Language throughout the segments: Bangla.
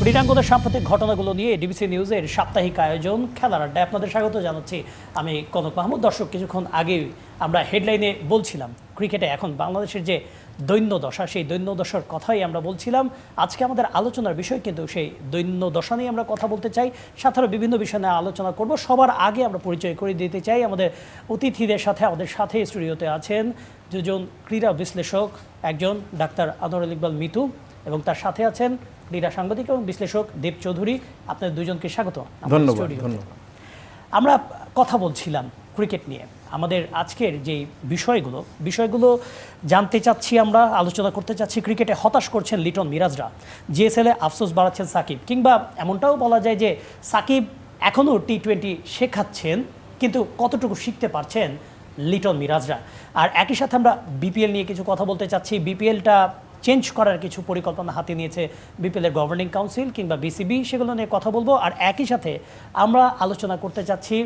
ক্রীড়াঙ্গনের সাম্প্রতিক ঘটনাগুলো নিয়ে ডিবিসি নিউজের সাপ্তাহিক আয়োজন খেলার আড্ডায় আপনাদের স্বাগত জানাচ্ছি। আমি কনক মাহমুদ। দর্শক, কিছুক্ষণ আগে আমরা হেডলাইনে বলছিলাম ক্রিকেটে এখন বাংলাদেশের যে দৈন্য দশা, সেই দৈন্য দশার কথাই আমরা বলছিলাম। আজকে আমাদের আলোচনার বিষয় কিন্তু সেই দৈন্য দশা নিয়ে আমরা কথা বলতে চাই, সাথে আরও বিভিন্ন বিষয় নিয়ে আলোচনা করব। সবার আগে আমরা পরিচয় করে দিতে চাই আমাদের অতিথিদের সাথে। আমাদের সাথে স্টুডিওতে আছেন দুজন ক্রীড়া বিশ্লেষক, একজন ডাক্তার আনোয়ারুল ইকবাল মিতু এবং তার সাথে আছেন ক্রীড়া সাংবাদিক এবং বিশ্লেষক দেব চৌধুরী। আপনাদের দুজনকে স্বাগত। ধন্যবাদ। আমরা কথা বলছিলাম ক্রিকেট নিয়ে। আমাদের আজকের যে বিষয়গুলো জানতে চাচ্ছি, আমরা আলোচনা করতে চাচ্ছি। ক্রিকেটে হতাশ করছেন লিটন মিরাজরা, জিএসএলে আফসোস বাড়াচ্ছেন সাকিব, কিংবা এমনটাও বলা যায় যে সাকিব এখনও টি-20 শেখাচ্ছেন, কিন্তু কতটুকু শিখতে পারছেন লিটন মিরাজরা। আর একই সাথে আমরা বিপিএল নিয়ে কিছু কথা বলতে চাচ্ছি। বিপিএলটা চেঞ্জ করার কিছু পরিকল্পনা হাতে নিয়েছে বিপিএলের গভর্নিং কাউন্সিল কিংবা বিসিবি, সেগুলো নিয়ে কথা বলবো। আর একই সাথে আমরা আলোচনা করতে চাচ্ছি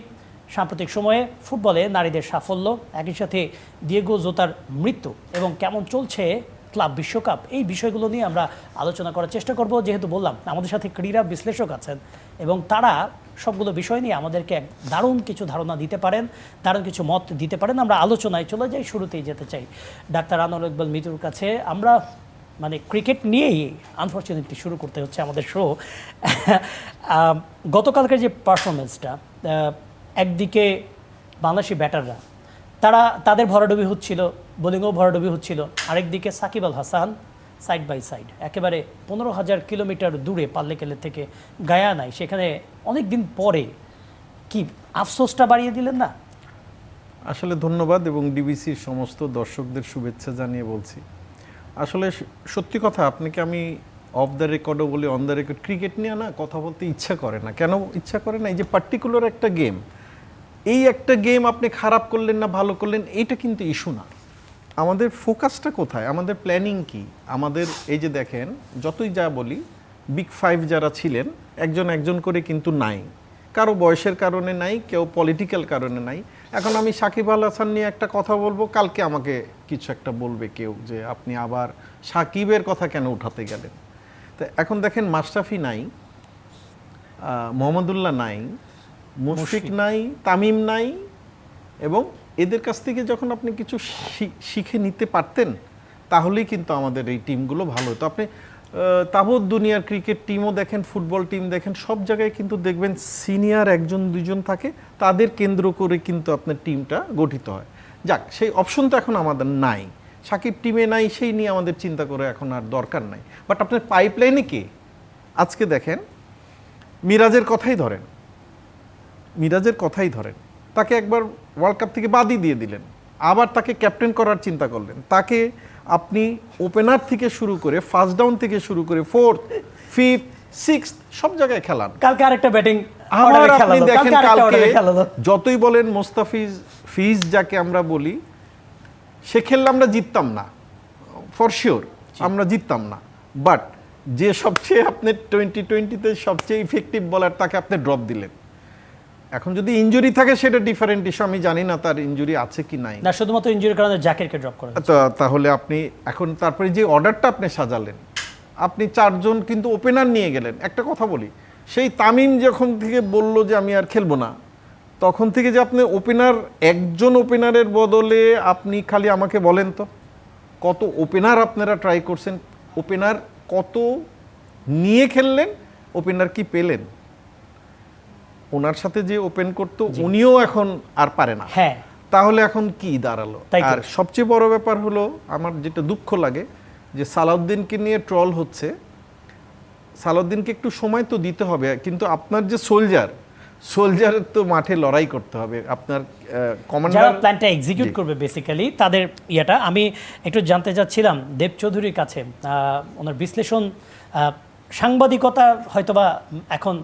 সাম্প্রতিক সময়ে ফুটবলে নারীদের সাফল্য, একই সাথে দিয়েগো জোতার মৃত্যু এবং কেমন চলছে ক্লাব বিশ্বকাপ। এই বিষয়গুলো নিয়ে আমরা আলোচনা করার চেষ্টা করব। যেহেতু বললাম আমাদের সাথে ক্রীড়া বিশ্লেষক আছেন এবং তারা সবগুলো বিষয় নিয়ে আমাদেরকে দারুণ কিছু ধারণা দিতে পারেন, দারুণ কিছু মত দিতে পারেন। আমরা আলোচনায় চলে যাই, শুরুতেই যেতে চাই ডাক্তার আনোয়ারুল ইকবাল মিতুর কাছে। আমরা ক্রিকেট নিয়েই আনফর্চুনেটলি শুরু করতে হচ্ছে আমাদের শো। গতকালকের যে পারফরমেন্সটা, একদিকে বাংলাদেশি ব্যাটাররা তাদের ভরাডুবি হচ্ছিল, বোলিংও ভরাডুবি হচ্ছিল, আরেকদিকে Shakib Al Hasan side by side একেবারে 15,000 কিলোমিটার দূরে পাল্লেকেলে থেকে গায়ানায়, সেখানে অনেক দিন পরে কি আফসোসটা বাড়িয়ে দিলেন না? আসলে ধন্যবাদ এবং ডিবিসির সমস্ত দর্শকদের শুভেচ্ছা জানিয়ে বলছি। আসলে সত্যি কথা, আপনাকে আমি অফ দ্য রেকর্ডও বলি, অন দ্য রেকর্ড, ক্রিকেট নিয়ে না কথা বলতে ইচ্ছা করে না। কেন ইচ্ছা করে না? এই যে পার্টিকুলার একটা গেম, এই একটা গেম আপনি খারাপ করলেন না ভালো করলেন, এইটা কিন্তু ইস্যু না। আমাদের ফোকাসটা কোথায়, আমাদের প্ল্যানিং কি? আমাদের এই যে দেখেন, যতই যা বলি, বিগ ফাইভ যারা ছিলেন একজন করে কিন্তু নাই, কারো বয়সের কারণে নাই, কেউ পলিটিক্যাল কারণে নাই। এখন আমি সাকিব আল হাসান নিয়ে একটা কথা বলবো, কালকে আমাকে কিছু একটা বলবে কেউ যে আপনি আবার সাকিবের কথা কেন উঠাতে গেলেন। তো এখন দেখেন, মাশরাফি নাই, মোহাম্মদুল্লাহ নাই, মুশফিক নাই, তামিম নাই, এবং এদের কাছ থেকে যখন আপনি কিছু শিখে নিতে পারতেন তাহলেই কিন্তু আমাদের এই টিমগুলো ভালো হতো। আপনি তাবৎ দুনিয়ার ক্রিকেট টিমও দেখেন, ফুটবল টিম দেখেন, সব জায়গায় কিন্তু দেখবেন সিনিয়র একজন দুজন থাকে, তাদের কেন্দ্র করে কিন্তু আপনার টিমটা গঠিত হয়। যাক, সেই অপশন তো এখন আমাদের নাই, সাকিব টিমে নাই, সেই নিয়ে আমাদের চিন্তা করে এখন আর দরকার নাই। বাট আপনার পাইপলাইনে কে? আজকে দেখেন, মিরাজের কথাই ধরেন, তাকে একবার ওয়ার্ল্ড কাপ থেকে বাদই দিয়ে দিলেন, আবার তাকে ক্যাপ্টেন করার চিন্তা করলেন। তাকে আপনি ওপেনার থেকে শুরু করে, ফার্স্ট ডাউন থেকে শুরু করে, ফোর্থ, ফিফথ, সিক্সথ সব জায়গায় খেলান। কালকে আরেকটা ব্যাটিং আমার আপনি দেখেন, কালকে যতই বলেন মোস্তাফিজ যাকে আমরা বলি, সে খেললে আমরা জিততাম না, ফর শিওর আমরা জিততাম না। বাট যে সবচেয়ে আপনি টোয়েন্টিতে সবচেয়ে ইফেক্টিভ বলার, তাকে আপনি ড্রপ দিলেন। এখন যদি ইনজুরি থাকে সেটা ডিফারেন্ট ইস্যু, আমি জানি না তার ইনজুরি আছে কি নাই, না শুধুমাত্র ইনজুরির কারণে জাকিরকে ড্রপ করা। তাহলে আপনি এখন তারপরে যে অর্ডারটা আপনি সাজালেন, আপনি 4 জন কিন্তু ওপেনার নিয়ে গেলেন। একটা কথা বলি, সেই তামিম যখন থেকে বলল যে আমি আর খেলবো না, তখন থেকে যে আপনি একজন ওপেনারের বদলে আপনি খালি আমাকে বলেন তো কত ওপেনার আপনারা ট্রাই করছেন, ওপেনার কত নিয়ে খেললেন, ওপেনার কি পেলেন? ওনার সাথে যে ওপেন করতো উনিও এখন আর পারে না। হ্যাঁ, তাহলে এখন কি দাঁড়ালো? আর সবচেয়ে বড় ব্যাপার হলো, আমার যেটা দুঃখ লাগে যে সালাউদ্দিনকে নিয়ে ট্রল হচ্ছে। সালাউদ্দিনকে একটু সময় তো দিতে হবে, কিন্তু আপনার যে সোলজারের তো মাঠে লড়াই করতে হবে। আপনার কমান্ডার প্ল্যানটা এক্সিকিউট করবে বেসিক্যালি তাদের ইয়েটা। আমি একটু জানতে চাচ্ছিলাম দেব চৌধুরীর কাছে, ওনার বিশ্লেষণ, সাংবাদিকতা হয়তোবা এখন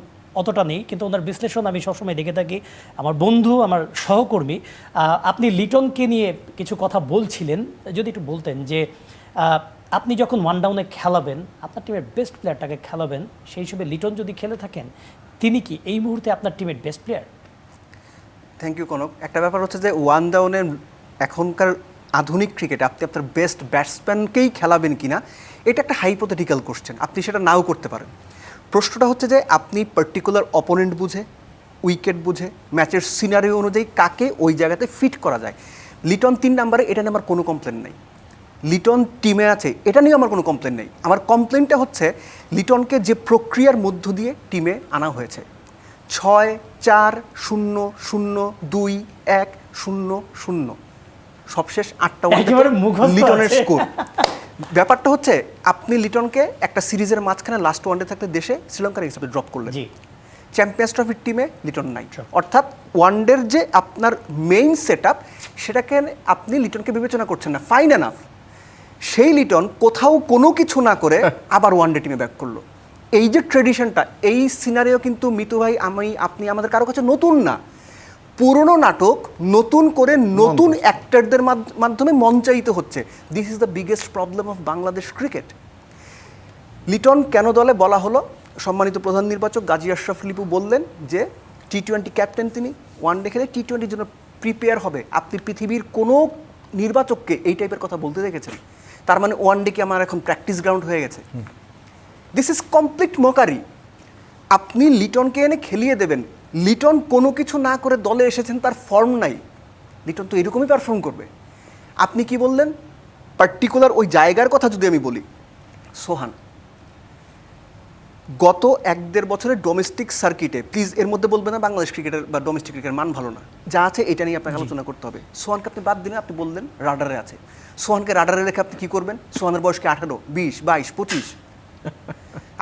অতটা নেই, কিন্তু ওনার বিশ্লেষণ আমি সবসময় দেখে থাকি। আমার বন্ধু, আমার সহকর্মী, আপনি লিটনকে নিয়ে কিছু কথা বলছিলেন, যদি একটু বলতেন যে আপনি যখন ওয়ান ডাউনে খেলাবেন, আপনার টিমের বেস্ট প্লেয়ারটাকে খেলাবেন, সেই হিসেবে লিটন যদি খেলে থাকেন, তিনি কি এই মুহূর্তে আপনার টিমের best player? Thank you Kanak. একটা ব্যাপার হচ্ছে যে ওয়ান ডাউনের এখনকার আধুনিক ক্রিকেটে আপনি আপনার বেস্ট ব্যাটসম্যানকেই খেলাবেন কিনা, এটা একটা হাইপোথেটিক্যাল কোশ্চেন। আপনি সেটা নাও করতে পারেন। প্রশ্নটা হচ্ছে যে আপনি পার্টিকুলার অপোনেন্ট বুঝে, উইকেট বুঝে, ম্যাচের সিনারিও অনুযায়ী কাকে ওই জায়গাতে ফিট করা যায়। লিটন 3 নম্বরে, এটা নিয়ে আমার কোনো কমপ্লেন নেই। লিটন টিমে আছে, এটা নিয়ে আমার কোনো কমপ্লেন নেই। আমার কমপ্লেনটা হচ্ছে লিটনকে যে প্রক্রিয়ার মধ্য দিয়ে টিমে আনা হয়েছে, 6-4-0-0-2-1-0-0, সবশেষ 8টা একেবারে মুখস্থ লিটনের আছে। স্কোর। ব্যাপারটা হচ্ছে আপনি লিটনকে একটা সিরিজের মাঝখানে লাস্ট ওয়ানডে থাকতে দেশে শ্রীলঙ্কার হিসেবে ড্রপ করলেন। জি, চ্যাম্পিয়ন্স ট্রফির টিমে লিটন নাই। Sure. অর্থাৎ ওয়ানডের যে আপনার মেইন সেট আপ, সেটাকে আপনি লিটনকে বিবেচনা করছেন না। ফাইন এনাফ, সেই লিটন কোথাও কোনো কিছু না করে আবার ওয়ানডে টিমে ব্যাক করলো। এই যে ট্রেডিশনটা, এই সিনারিও কিন্তু মিতু ভাই, আপনি আমাদের কারো কাছে নতুন না। পুরনো নাটক নতুন করে নতুন অ্যাক্টরদের মাধ্যমে মঞ্চায়িত হচ্ছে। This is the biggest problem of Bangladesh cricket. Liton কেন দলে বলা হলো? সম্মানিত প্রধান নির্বাচক গাজী আশরাফ লিপু বললেন যে টি-20 ক্যাপ্টেন তিনি, ওয়ানডে খেলে টি-20-র জন্য প্রিপেয়ার হবে। আপনি পৃথিবীর কোনো নির্বাচককে এই টাইপের কথা বলতে দেখেছেন? তার মানে ওয়ানডে কি আমার এখন প্র্যাকটিস গ্রাউন্ড হয়ে গেছে? This is complete mockery. আপনি লিটনকে এনে খেলিয়ে দেবেন। লিটন কোনো কিছু না করে দলে এসেছেন, তার ফর্ম নাই। লিটন তো এরকমই পারফর্ম করবে। আপনি কি বললেন? পার্টিকুলার ওই জায়গার কথা যদি আমি বলি, সোহান গত 1-1.5 বছরের ডোমেস্টিক সার্কিটে, প্লিজ এর মধ্যে বলবেন না বাংলাদেশ ক্রিকেটের বা ডোমেস্টিক ক্রিকেটের মান ভালো না, যা আছে এটা নিয়ে আপনাকে আলোচনা করতে হবে। সোহানকে আপনি বাদ দিলেন, আপনি বললেন রাডারে আছে। সোহানকে রাডারে রেখে আপনি কী করবেন? সোহানের বয়স কি 18, 20, 22, 25?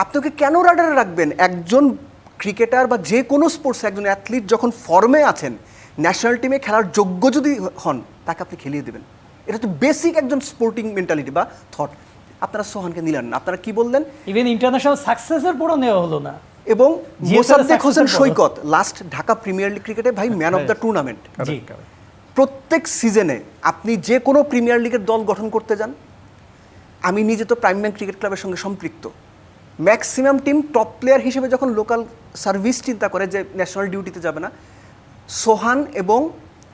আপনি ওকে কেন রাডারে রাখবেন? একজন ক্রিকেটার বা যে কোনো স্পোর্টসে একজন অ্যাথলিট যখন ফর্মে আছেন, ন্যাশনাল টিমে খেলার যোগ্য যদি হন, তাকে আপনি খেলিয়ে দেবেন। এটা তো বেসিক একজন স্পোর্টিং মেন্টালিটি বা থট। আপনারা সোহানকে নিলেন না, আপনারা কি বললেন? ইভেন ইন্টারন্যাশনাল সাকসেসের পরও নেওয়া হলো না। এবং GSL মোসাদ্দেক হোসেন successful সৈকত লাস্ট ঢাকা প্রিমিয়ার লিগ ক্রিকেটে ভাই ম্যান অফ দ্য টুর্নামেন্ট। জি, প্রত্যেক সিজনে আপনি যে কোনো প্রিমিয়ার লিগের দল গঠন করতে যান, আমি নিজে তো প্রাইম ব্যাংক ক্রিকেট ক্লাবের সঙ্গে সম্পৃক্ত, ম্যাক্সিমাম টিম টপ প্লেয়ার হিসেবে যখন লোকাল সার্ভিস চিন্তা করে যে ন্যাশনাল ডিউটিতে যাবে না, সোহান এবং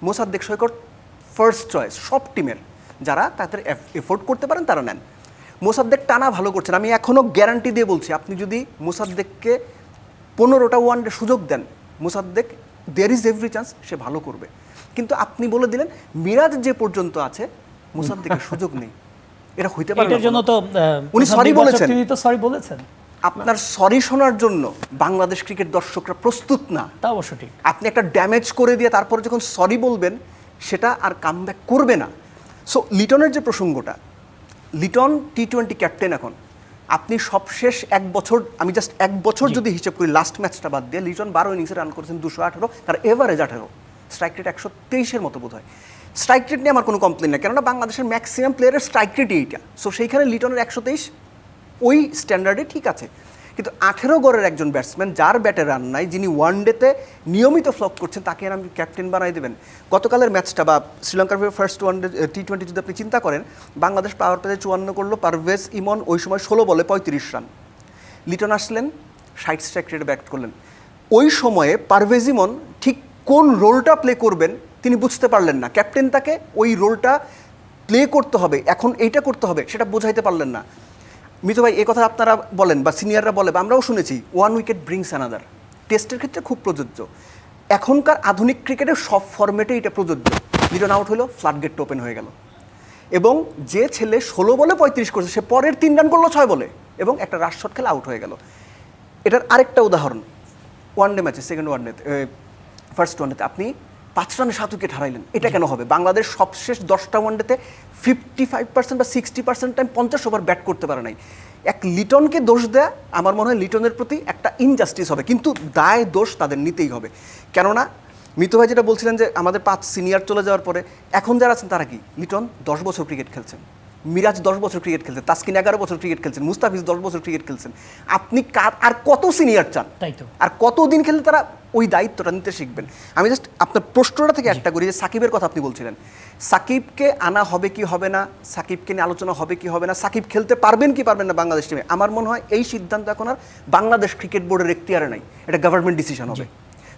মোসাদ্দেক সৈকত ফার্স্ট চয়েস সব টিমের। যারা তাদের এফোর্ড করতে পারেন তারা নেন। মোসাদ্দেক টানা ভালো করছেন। আমি এখনও গ্যারান্টি দিয়ে বলছি, আপনি যদি মোসাদ্দেককে 15টা ওয়ানডে সুযোগ দেন, Mosaddek there is every chance সে ভালো করবে। কিন্তু আপনি বলে দিলেন মিরাজ যে পর্যন্ত আছে মোসাদ্দেকের সুযোগ নেই। এটা হইতে পারে না। এটার জন্য তো উনি প্রধান সরি নির্বাচক বলেছেন। তিনি তো সরি বলেছেন। আপনার সরি শোনার জন্য বাংলাদেশ ক্রিকেট দর্শকরা প্রস্তুত না। তা অবশ্য ঠিক। আপনি একটা ড্যামেজ করে দিয়ে তারপরে যখন সরি বলবেন, সেটা আর কামব্যাক করবে না। সো লিটনের যে প্রসঙ্গটা, লিটন টি-20 ক্যাপ্টেন এখন। আপনি সবশেষ 1 বছর, আমি জাস্ট 1 বছর যদি হিসেব করি, লাস্ট ম্যাচটা বাদ দিয়ে লিটন 12 ইনিংসে রান করেছেন 218, তার এভারেজ 18, স্ট্রাইক রেট 123-এর মতো বোধ হয়। স্ট্রাইক রেট নিয়ে আমার কোনো কমপ্লেন নেই, কেননা বাংলাদেশের ম্যাক্সিমাম প্লেয়ারের স্ট্রাইক রেটই এইটা। সো সেইখানে লিটনের 123 ওই স্ট্যান্ডার্ডে ঠিক আছে। কিন্তু 18 গড়ের একজন ব্যাটসম্যান, যার ব্যাটে রান নাই, যিনি ওয়ানডেতে নিয়মিত ফ্লপ করছেন, তাকে আর আপনি ক্যাপ্টেন বানাই দেবেন? গতকালের ম্যাচটা বা শ্রীলঙ্কার ফার্স্ট ওয়ানডে টি-20 যদি আপনি চিন্তা করেন, বাংলাদেশ পাওয়ার প্লেতে 54 করলো, পারভেজ ইমন ওই সময় 16 বলে 35 রান। লিটন আসলেন 60 স্ট্রাইক রেটে ব্যাট করলেন। ওই সময়ে পারভেজ ইমন ঠিক কোন রোলটা প্লে করবেন তিনি বুঝতে পারলেন না। ক্যাপ্টেন তাকে ওই রোলটা প্লে করতে হবে, এখন এইটা করতে হবে, সেটা বোঝাইতে পারলেন না। মিতু ভাই, এই কথা আপনারা বলেন বা সিনিয়ররা বলে বা আমরাও শুনেছি, 1 উইকেট ব্রিংস অ্যানাদার। টেস্টের ক্ষেত্রে খুব প্রযোজ্য। এখনকার আধুনিক ক্রিকেটের সব ফরম্যাটে এটা প্রযোজ্য। লিটন আউট হলো, ফ্লাড গেট ওপেন হয়ে গেল। এবং যে ছেলে 16 বলে 35 করছে, সে পরের 3 রান করলো 6 বলে, এবং একটা রাশ শট খেলে আউট হয়ে গেল। এটার আরেকটা উদাহরণ, ওয়ানডে ম্যাচে, সেকেন্ড ওয়ানডেতে, ফার্স্ট ওয়ানডেতে আপনি 5 রানে 7 উইকেট হারাইলেন। এটা কেন হবে? বাংলাদেশ সবশেষ 10টা ওয়ানডেতে 55% বা 60% টাইম 50 ওভার ব্যাট করতে পারে নাই। এক লিটনকে দোষ দেয়া আমার মনে হয় লিটনের প্রতি একটা ইনজাস্টিস হবে, কিন্তু দায় দোষ তাদের নিতেই হবে। কেননা মিতু ভাই যেটা বলছিলেন যে আমাদের 5 সিনিয়র চলে যাওয়ার পরে এখন যারা আছেন তারা কি? লিটন 10 বছর ক্রিকেট খেলছেন, মিরাজ 10 বছর ক্রিকেট খেলছেন, তাসকিন 11 বছর ক্রিকেট খেলছেন, মুস্তাফিজ 10 বছর ক্রিকেট খেলছেন। আপনি আর কত সিনিয়র চান? তাই তো। আর কতদিন খেললে তারা ওই দায়িত্বটা নিতে শিখবেন? আমি জাস্ট আপনার প্রশ্নটা থেকে একটা করি যে সাকিবের কথা আপনি বলছিলেন, সাকিবকে আনা হবে কি হবে না, সাকিবকে নিয়ে আলোচনা হবে কি হবে না, সাকিব খেলতে পারবেন কি পারবেন না বাংলাদেশ টিমে, আমার মনে হয় এই সিদ্ধান্ত এখন আর বাংলাদেশ ক্রিকেট বোর্ডের এখতিয়ারে নাই, এটা গভর্নমেন্ট ডিসিশন হবে।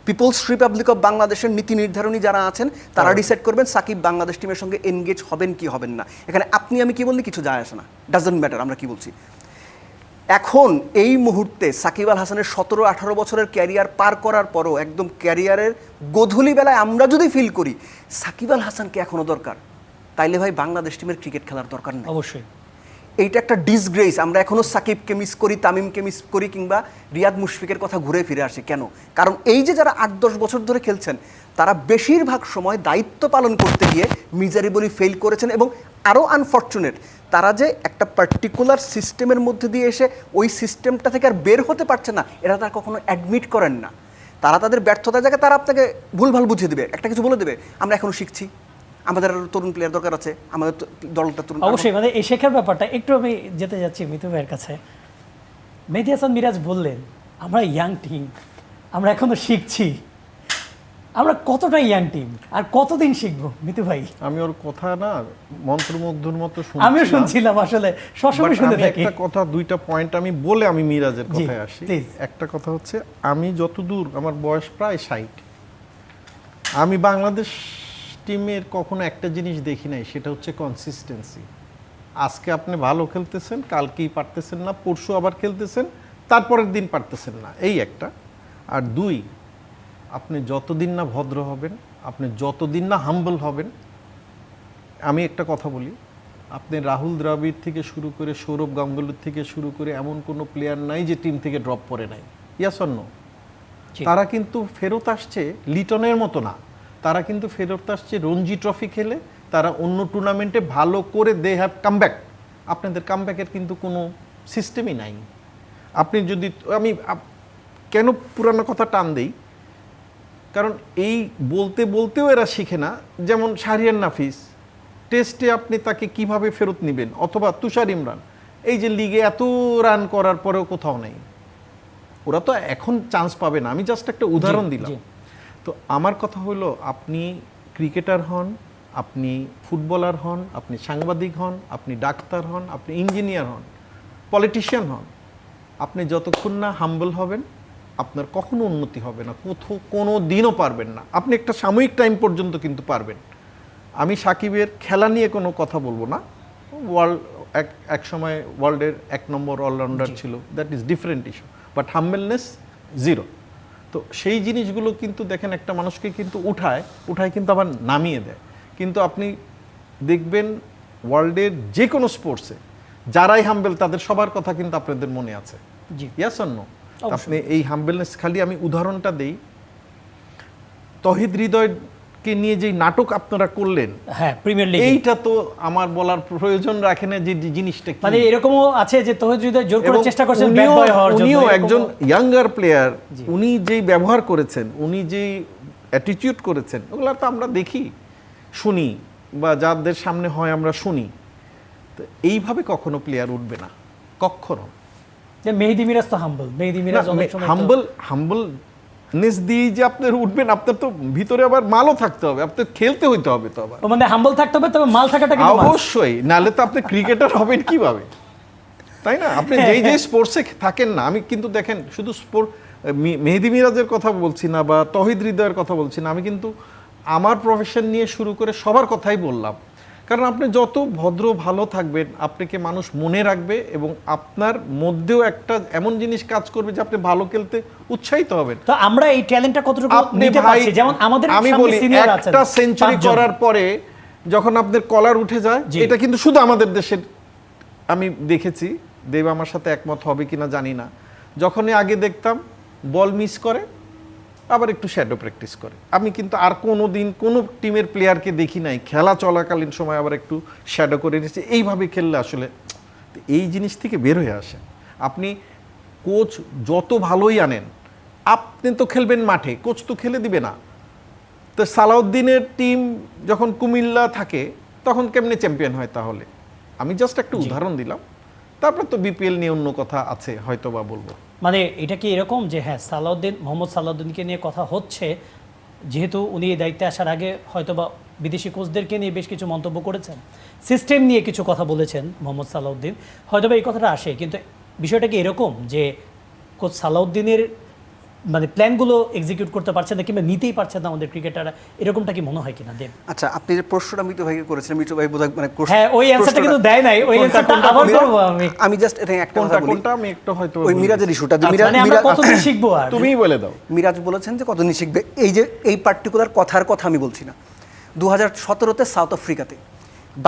পিপলস রিপাবলিক অফ বাংলাদেশের নীতি নির্ধারণী যারা আছেন তারা ডিসাইড করবেন সাকিব বাংলাদেশ টিমের সঙ্গে এনগেজ হবেন কি হবেন না। এখানে আপনি আমি কি বললি কিছু যায় আসে না, ডাজন্ট ম্যাটার আমরা কি বলছি। এখন এই মুহূর্তে সাকিব আল হাসানের 17-18 বছরের ক্যারিয়ার পার করার পরও একদম ক্যারিয়ারের গোধূলি বেলায় আমরা যদি ফিল করি সাকিব আল হাসানকে এখনো দরকার, তাইলে ভাই বাংলাদেশ টিমের ক্রিকেট খেলার দরকার নেই। অবশ্যই এইটা একটা ডিসগ্রেস। আমরা এখনো সাকিবকে মিস করি, তামিমকে মিস করি, কিংবা রিয়াদ মুশফিকের কথা ঘুরে ফিরে আসে কেন? কারণ এই যে যারা 8-10 বছর ধরে খেলছেন তারা বেশিরভাগ সময় দায়িত্ব পালন করতে গিয়ে মিজারেবলি ফেল করেছেন, এবং আরও আনফর্চুনেট তারা যে একটা পার্টিকুলার সিস্টেমের মধ্যে দিয়ে এসে ওই সিস্টেমটা থেকে আর বের হতে পারছে না, এটা তারা কখনো অ্যাডমিট করেন না। তারা তাদের ব্যর্থতার জায়গায় তারা আপনাকে ভুলভাল বুঝিয়ে দেবে, একটা কিছু বলে দেবে, আমরা এখনো শিখছি, আমাদের আরো তরুণ প্লেয়ার দরকার আছে, আমাদের দলটা তরুণ। অবশ্যই মানে এই শেখার ব্যাপারটা একটু আমি যেতে যাচ্ছি মিতু ভাইয়ের কাছে। মেহেদী হাসান মিরাজ বললেন আমরা ইয়াং টিম, আমরা এখনো শিখছি। আমরা কতটা ইয়াং টিম আর কতদিন শিখবো মিতু ভাই? আমি ওর কথা না মন্ত্রমুগ্ধর মতো আমিও শুনছিলাম, আসলে সবসময় শুনে থাকি। একটা কথা, দুইটা পয়েন্ট আমি বলে আমি মিরাজের জি, কথায় আসি। please। একটা কথা হচ্ছে, আমি যতদূর, আমার বয়স প্রায় 60, আমি বাংলাদেশ টিমের কখনো একটা জিনিস দেখি নাই, সেটা হচ্ছে কনসিস্টেন্সি। আজকে আপনি ভালো খেলতেছেন, কালকেই পারতেছেন না, পরশু আবার খেলতেছেন, তারপরের দিন পারতেছেন না, এই একটা। আর দুই, আপনি যতদিন না ভদ্র হবেন, আপনি যতদিন না হাম্বল হবেন। আমি একটা কথা বলি, আপনি রাহুল দ্রাবিড় থেকে শুরু করে সৌরভ গাঙ্গুলির থেকে শুরু করে এমন কোনো প্লেয়ার নাই যে টিম থেকে ড্রপ করে নাই। ইয়াস অর নো? তারা কিন্তু ফেরত আসছে লিটনের মতো না, তারা কিন্তু ফেরত আসছে রঞ্জি ট্রফি খেলে, তারা অন্য টুর্নামেন্টে ভালো করে দে হ্যাভ কামব্যাক। আপনাদের কামব্যাকের কিন্তু কোনো সিস্টেমই নাই। আপনি যদি, আমি কেন পুরানো কথা টান দেই, কারণ এই বলতে বলতেও এরা শিখে না। যেমন শাহরিয়ার নাফিস, টেস্টে আপনি তাকে কিভাবে ফেরত নেবেন, অথবা তুষার ইমরান, এই যে লিগে এত রান করার পরেও কোথাও নেই। ওরা তো এখন চান্স পাবে না, আমি জাস্ট একটা উদাহরণ দিলাম। তো আমার কথা হলো, আপনি ক্রিকেটার হন, আপনি ফুটবলার হন, আপনি সাংবাদিক হন, আপনি ডাক্তার হন, আপনি ইঞ্জিনিয়ার হন, পলিটিশিয়ান হন, আপনি যতক্ষণ না হাম্বল হবেন আপনার কখনো উন্নতি হবে না, কোনো দিনও পারবেন না। আপনি একটা সাময়িক টাইম পর্যন্ত কিন্তু পারবেন। আমি সাকিবের খেলা নিয়ে কোনো কথা বলবো না, ওয়ার্ল্ড এক সময় ওয়ার্ল্ডের 1 নম্বর অলরাউন্ডার ছিল, that is different issue, but humbleness zero. তো সেই জিনিসগুলো কিন্তু দেখেন, একটা মানুষকে কিন্তু উঠায় কিন্তু আবার নামিয়ে দেয়। কিন্তু আপনি দেখবেন ওয়ার্ল্ডের যে কোনো স্পোর্টসে যারাই হাম্বেল, তাদের সবার কথা কিন্তু আপনাদের মনে আছে। ইয়াস অর নো? আপনি এই হাম্বেলনেস, খালি আমি উদাহরণটা দেই, তহিদ হৃদয়কে নিয়ে যে নাটক আপনারা করলেন, হ্যাঁ প্রিমিয়ার লিগ, এইটা তো আমার বলার প্রয়োজন রাখে না যে জিনিসটা কি। মানে এরকমও আছে যে তহিদ হৃদয় জোর করে চেষ্টা করছেন ব্যাড বয় হওয়ার জন্য। উনিও একজন ইয়াঙ্গার প্লেয়ার, উনি যেই ব্যবহার করেছেন, উনি যেই অ্যাটিটিউড করেছেন, ওগুলো তো আমরা দেখি, শুনি, বা যাদের সামনে হয় আমরা শুনি। তো এইভাবে কখনো প্লেয়ার উঠবে না, কখনো। মেহেদী মিরাজ তো হাম্বল, মেহেদী মিরাজ অনেক সময় হাম্বলনেস দিয়ে যে আপনার উঠবেন, আপনার তো ভিতরে আবার মালও থাকতে হবে, আপনার খেলতে হইতে হবে তো আবার। মানে হাম্বল থাকতে হবে, তবে মাল থাকাটা কিন্তু অবশ্যই, নালে তো আপনি ক্রিকেটার হবেন কিভাবে, তাই না? আপনি যেই স্পোর্টসে থাকেন না, আমি কিন্তু দেখেন শুধু মেহেদী মিরাজের কথা বলছি না, বা তহিদ হৃদয়ের কথা বলছি না, আমি কিন্তু আমার প্রফেশন নিয়ে শুরু করে সবার কথাই বললাম। কারণ আপনি যত ভদ্র ভালো থাকবেন, আপনাকে মানুষ মনে রাখবে, এবং আপনার মধ্যেও একটা এমন জিনিস কাজ করবে যে আপনি ভালো খেলতে উৎসাহিত হবেন। তো আমরা এই ট্যালেন্টটা কতটুকু নিতে পারছি? যেমন আমাদের আমি বলি, একটা সেঞ্চুরি করার পরে যখন আপনার কলার উঠে যায়, এটা কিন্তু শুধু আমাদের দেশের, আমি দেখেছি, দেব আমার সাথে একমত হবে কিনা জানি না, যখনই আগে দেখতাম বল মিস করে আবার একটু শ্যাডো প্র্যাকটিস করে। আমি কিন্তু আর কোনো দিন কোনো টিমের প্লেয়ারকে দেখি নাই খেলা চলাকালীন সময় আবার একটু শ্যাডো করে নিচ্ছে। এইভাবে খেললে আসলে এই জিনিস থেকে বের হয়ে আসে। আপনি কোচ যত ভালোই আনেন, আপনি তো খেলবেন মাঠে, কোচ তো খেলে দিবে না। তো সালাউদ্দিনের টিম যখন কুমিল্লা থাকে, তখন কেমনে চ্যাম্পিয়ন হয়? তাহলে আমি জাস্ট একটা উদাহরণ দিলাম। তারপর তো বিপিএল নিয়ে অন্য কথা আছে, হয়তো বা বলবো। মানে এটা কি এরকম যে হ্যাঁ, মোহাম্মদ সালাউদ্দিনকে নিয়ে কথা হচ্ছে, যেহেতু উনি এই দায়িত্বে আসার আগে হয়তোবা বিদেশি কোচদেরকে নিয়ে বেশ কিছু মন্তব্য করেছেন, সিস্টেম নিয়ে কিছু কথা বলেছেন মোহাম্মদ সালাউদ্দিন, হয়তোবা এই কথাটা আসে। কিন্তু বিষয়টা কি এরকম যে কোচ সালাউদ্দিনের মানে প্ল্যানগুলো এক্সিকিউট করতে পারছে না কিংবা নিতেই পারছে না আমাদের ক্রিকেটাররা, এরকমটা কি মনে হয় কিনা দেব? আচ্ছা, আপনি যে প্রশ্নটা মিতু ভাইকে করেছিলেন, মিতু ভাই বোধহয় মানে হ্যাঁ, ওই অ্যানসারটা কিন্তু দেয় নাই, ওই অ্যানসারটা আবার করব আমি। আমি জাস্ট এটা একটা কথা বলি, কোনটা আমি একটু হয়তো ওই মিরাজের ইস্যুটা যে মানে আমরা কতদিন শিখবো আর তুমিই বলে দাও। মিরাজ বলেছেন যে কতদিন শিখবে, এই পার্টিকুলার কথার কথা আমি বলছি না। 2017-তে সাউথ আফ্রিকাতে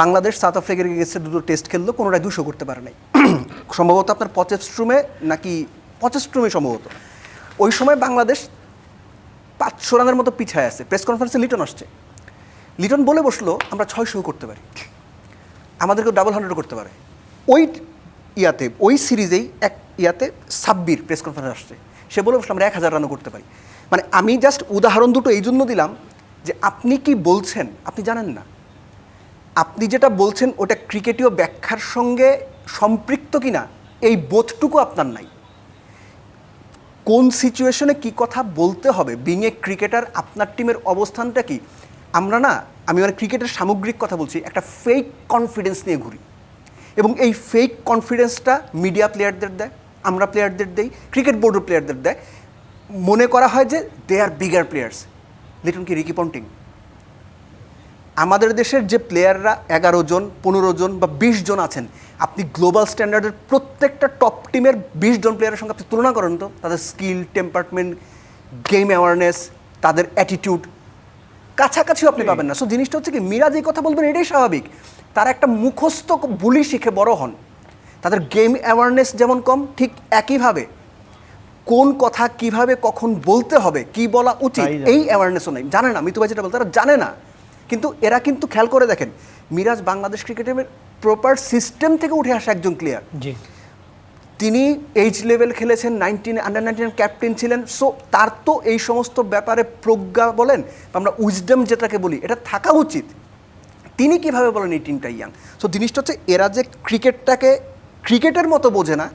বাংলাদেশ সাউথ আফ্রিকার গেছে, দুটো টেস্ট খেললো, কোনোটাই 200 করতে পারে নাই। সম্ভবত আপনার পচেস্ট্রুমে নাকি পচেস্ট্রুমে সম্ভবত। ওই সময় বাংলাদেশ 500 রানের মতো পিছায় আছে। প্রেস কনফারেন্সে লিটন আসছে, লিটন বলে বসলো আমরা 600 করতে পারি, আমাদেরকে ডাবল 100 করতে পারে। ওই সিরিজেই সাব্বির প্রেস কনফারেন্স আসছে, সে বলে বসলো আমরা 1000 রানও করতে পারি। মানে আমি জাস্ট উদাহরণ দুটো এই জন্য দিলাম যে আপনি কি বলছেন আপনি জানেন না, আপনি যেটা বলছেন ওটা ক্রিকেটীয় ব্যাখ্যার সঙ্গে সম্পৃক্ত কিনা এই বোধটুকু আপনার নাই। কোন সিচুয়েশনে কি কথা বলতে হবে, বিং এ ক্রিকেটার আপনার টিমের অবস্থানটা কি। আমরা না, আমি মানে ক্রিকেটের সামগ্রিক কথা বলছি, একটা ফেক কনফিডেন্স নিয়ে ঘুরি, এবং এই ফেক কনফিডেন্সটা মিডিয়া প্লেয়ারদের দেয়, আমরা প্লেয়ারদের দেই, ক্রিকেট বোর্ডের প্লেয়ারদের দেয়। মনে করা হয় যে দে আর বিগার প্লেয়ার্স। লিটন কি রিকি পন্টিং? আমাদের দেশের যে প্লেয়াররা 11 জন 15 জন বা 20 জন আছেন, আপনি গ্লোবাল স্ট্যান্ডার্ডের প্রত্যেকটা টপ টিমের 20 জন প্লেয়ারের সঙ্গে আপনি তুলনা করেন তো, তাদের স্কিল, টেম্পারমেন্ট, গেম অ্যাওয়ারনেস, তাদের অ্যাটিটিউড কাছাকাছিও আপনি পাবেন না। সো জিনিসটা হচ্ছে কি, মিরাজ এই কথা বলবেন এটাই স্বাভাবিক, তারা একটা মুখস্থ বুলি শিখে বড় হন, তাদের গেম অ্যাওয়ারনেস যেমন কম, ঠিক একইভাবে কোন কথা কিভাবে কখন বলতে হবে, কি বলা উচিত, এই অ্যাওয়ারনেসও নেই, জানে না। মিতু ভাই যেটা বলতে, তারা জানে না। কিন্তু এরা কিন্তু খেয়াল করে দেখেন, মিরাজ বাংলাদেশ ক্রিকেটের প্রপার সিস্টেম থেকে উঠে আসা একজন প্লেয়ার। জি, তিনি এইচ লেভেল খেলেছেন, আন্ডার 19 ক্যাপ্টেন ছিলেন। সো তার তো এই সমস্ত ব্যাপারে প্রজ্ঞা বলেন বা আমরা উইজডম যেটাকে বলি, এটা থাকা উচিত। তিনি কিভাবে বলেন এই টিমটা ইয়াং। সো জিনিসটা হচ্ছে এরা যে ক্রিকেটটাকে ক্রিকেটের মতো বোঝে না,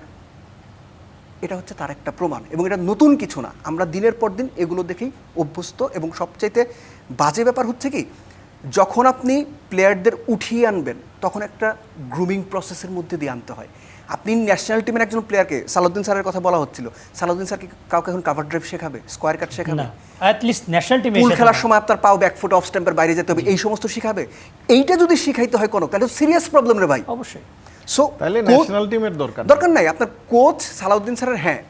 এটা হচ্ছে তার একটা প্রমাণ, এবং এটা নতুন কিছু না। আমরা দিনের পর দিন এগুলো দেখেই অভ্যস্ত। এবং সবচাইতে বাজে ব্যাপার হচ্ছে কি, যখন আপনি প্লেয়ারদের উঠিয়ে আনবেন তখন একটা গ্রুমিং প্রসেসের মধ্যে দিয়ে আনতে হয়। আপনি ন্যাশনাল টিমের একজন প্লেয়ারকে, সালাউদ্দিন স্যারের কথা বলা হচ্ছিল, সালাউদ্দিন স্যার কি কাউকে এখন কাভার ড্রাইভ শেখাবে, স্কোয়ার কাট শেখাবে? না, অ্যাট লিস্ট ন্যাশনাল টিমে পুল খেলার সময় আপনার পাও ব্যাকফুট অফ স্ট্যাম্পের বাইরে যেতে হবে, এই সমস্ত শিখাবে? এইটা যদি শিখাইতে হয় কোনো, তাহলে সিরিয়াস প্রবলেম রে ভাই। অবশ্যই। সো তাহলে ন্যাশনাল টিমের দরকার নাই। আপনার কোচ সালাউদ্দিন স্যারের, হ্যাঁ,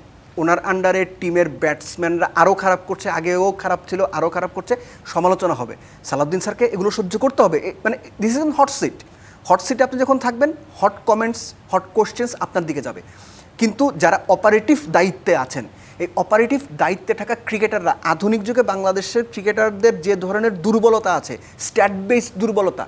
ওনার আন্ডারে টিমের ব্যাটসম্যানরা আরও খারাপ করছে, আগেও খারাপ ছিল, আরও খারাপ করছে, সমালোচনা হবে। সালাউদ্দিন স্যারকে এগুলো সহ্য করতে হবে। মানে this is an hot seat. Hot সিটে আপনি যখন থাকবেন, হট কমেন্টস, হট কোশ্চেন্স আপনার দিকে যাবে। কিন্তু যারা অপারেটিভ দায়িত্বে আছেন, এই অপারেটিভ দায়িত্বে থাকা ক্রিকেটাররা, আধুনিক যুগে বাংলাদেশের ক্রিকেটারদের যে ধরনের দুর্বলতা আছে, স্ট্যাট বেসড দুর্বলতা,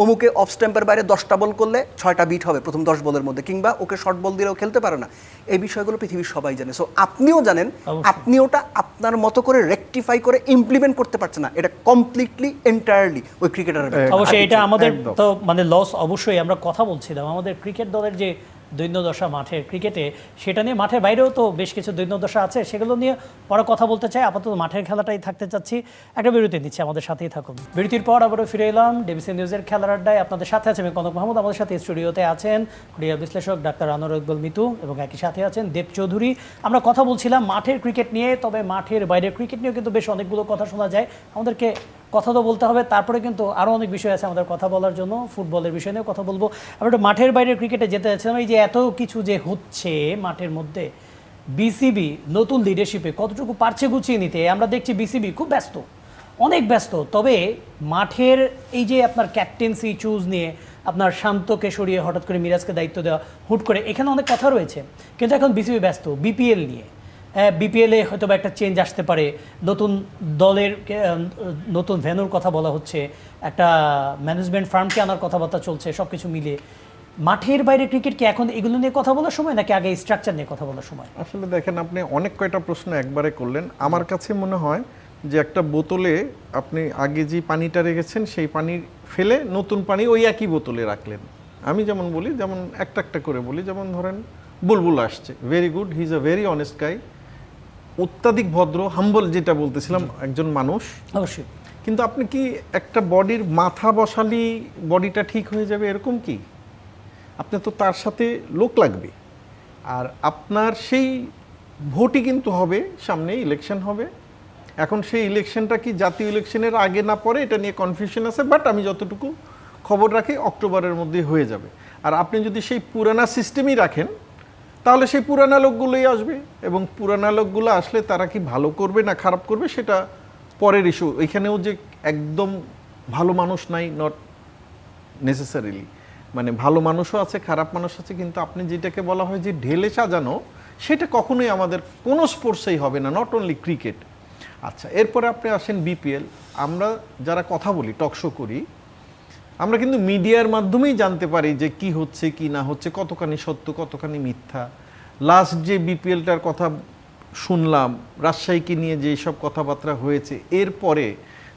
অমুকে অফ স্ট্যাম্পের বাইরে 10টা বল করলে 6টা বিট হবে প্রথম 10 বলের মধ্যে, কিংবা ওকে শর্ট বল দিলেও খেলতে পারে না, এই বিষয়গুলো পৃথিবীর সবাই জানে। সো আপনিও জানেন, আপনি ওটা আপনার মতো করে রেকটিফাই করে ইমপ্লিমেন্ট করতে পারছেন না, এটা কমপ্লিটলি এন্টায়ারলি ওই ক্রিকেটারের। অবশ্যই এটা আমাদের তো মানে লস। অবশ্যই আমরা কথা বলছিলাম আমাদের ক্রিকেট দলের যে দৈন্যদশা মাঠের ক্রিকেটে, সেটা নিয়ে মাঠের বাইরেও তো বেশ কিছু দৈন্যদশা আছে, সেগুলো নিয়ে পরে কথা বলতে চাই। আপাতত মাঠের খেলাটাই থাকতে চাচ্ছি। একটা বিরতি নিচ্ছি, আমাদের সাথেই থাকুন। বিরতির পর আবারও ফিরে এলাম ডিবিসি নিউজের খেলার আড্ডায়। আপনাদের সাথে আছে আমি কনক মাহমুদ, আমাদের সাথে স্টুডিওতে আছেন ক্রীড়া বিশ্লেষক ডাক্তার আনোয়ার ইকবাল মিতু, এবং একই সাথে আছেন দেব চৌধুরী। আমরা কথা বলছিলাম মাঠের ক্রিকেট নিয়ে, তবে মাঠের বাইরের ক্রিকেট নিয়েও কিন্তু বেশ অনেকগুলো কথা শোনা যায়। আমাদেরকে কথা তো বলতে হবে, তারপরে কিন্তু আরও অনেক বিষয় আছে আমাদের কথা বলার জন্য। ফুটবলের বিষয় নিয়েও কথা বলবো। আমরা একটু মাঠের বাইরের ক্রিকেটে যেতে চাচ্ছিলাম। এই যে এত কিছু যে হচ্ছে মাঠের মধ্যে, বিসিবি নতুন লিডারশিপে কতটুকু পারছে গুছিয়ে নিতে, আমরা দেখছি বিসিবি খুব ব্যস্ত, অনেক ব্যস্ত। তবে মাঠের এই যে আপনার ক্যাপ্টেন্সি চুজ নিয়ে আপনার শান্তকে সরিয়ে হঠাৎ করে মিরাজকে দায়িত্ব দেওয়া, হুট করে, এখানে অনেক কথা রয়েছে। কিন্তু এখন বিসিবি ব্যস্ত বিপিএল নিয়ে। বিপিএলে হয়তো বা একটা চেঞ্জ আসতে পারে, নতুন দলের নতুন ভেন্যুর কথা বলা হচ্ছে, একটা ম্যানেজমেন্ট ফার্মকে আনার কথাবার্তা চলছে, সব কিছু মিলিয়ে মাঠের বাইরে ক্রিকেট কি এখন এগুলো নিয়ে কথা বলার সময়, নাকি আগে স্ট্রাকচার নিয়ে কথা বলার সময়? আসলে দেখেন, আপনি অনেক কয়টা প্রশ্ন একবারে করলেন। আমার কাছে মনে হয় যে একটা বোতলে আপনি আগে যে পানিটা রেখেছেন, সেই পানি ফেলে নতুন পানি ওই একই বোতলে রাখলেন। আমি যেমন বলি, যেমন একটা একটা করে বলি, যেমন ধরেন বুলবুল আসছে, very good, he is a very honest গাই, অত্যাধিক ভদ্র, হাম্বল যেটা বলতেছিলাম, একজন মানুষ। অবশ্যই। কিন্তু আপনি কি একটা বডির মাথা বসালি বডিটা ঠিক হয়ে যাবে এরকম কি? আপনার তো তার সাথে লোক লাগবে। আর আপনার সেই ভোটই কিন্তু হবে, সামনে ইলেকশন হবে। এখন সেই ইলেকশনটা কি জাতীয় ইলেকশনের আগে না পরে এটা নিয়ে কনফিউশন আছে, বাট আমি যতটুকু খবর রাখি অক্টোবরের মধ্যে হয়ে যাবে। আর আপনি যদি সেই পুরানা সিস্টেমই রাখেন তাহলে সেই পুরানা লোকগুলোই আসবে, এবং পুরানা লোকগুলো আসলে তারা কি ভালো করবে না খারাপ করবে সেটা পরের ইস্যু। এখানেও যে একদম ভালো মানুষ নাই, নট নেসেসারিলি, মানে ভালো মানুষও আছে, খারাপ মানুষ আছে, কিন্তু আপনি যেটাকে বলা হয় যে ঢেলে সাজানো, সেটা কখনোই আমাদের কোনো স্পোর্টসেই হবে না, নট অনলি ক্রিকেট। আচ্ছা, এরপরে আপনি আসেন বিপিএল। আমরা যারা কথা বলি, টকশো করি, আমরা কিন্তু মিডিয়ার মাধ্যমেই জানতে পারি যে কি হচ্ছে কি না হচ্ছে, কতখানি সত্য কতখানি মিথ্যা। লাস্ট যে বিপিএলটার কথা শুনলাম, রাজশাহীকে নিয়ে যে সব কথাবার্তা হয়েছে, এরপরে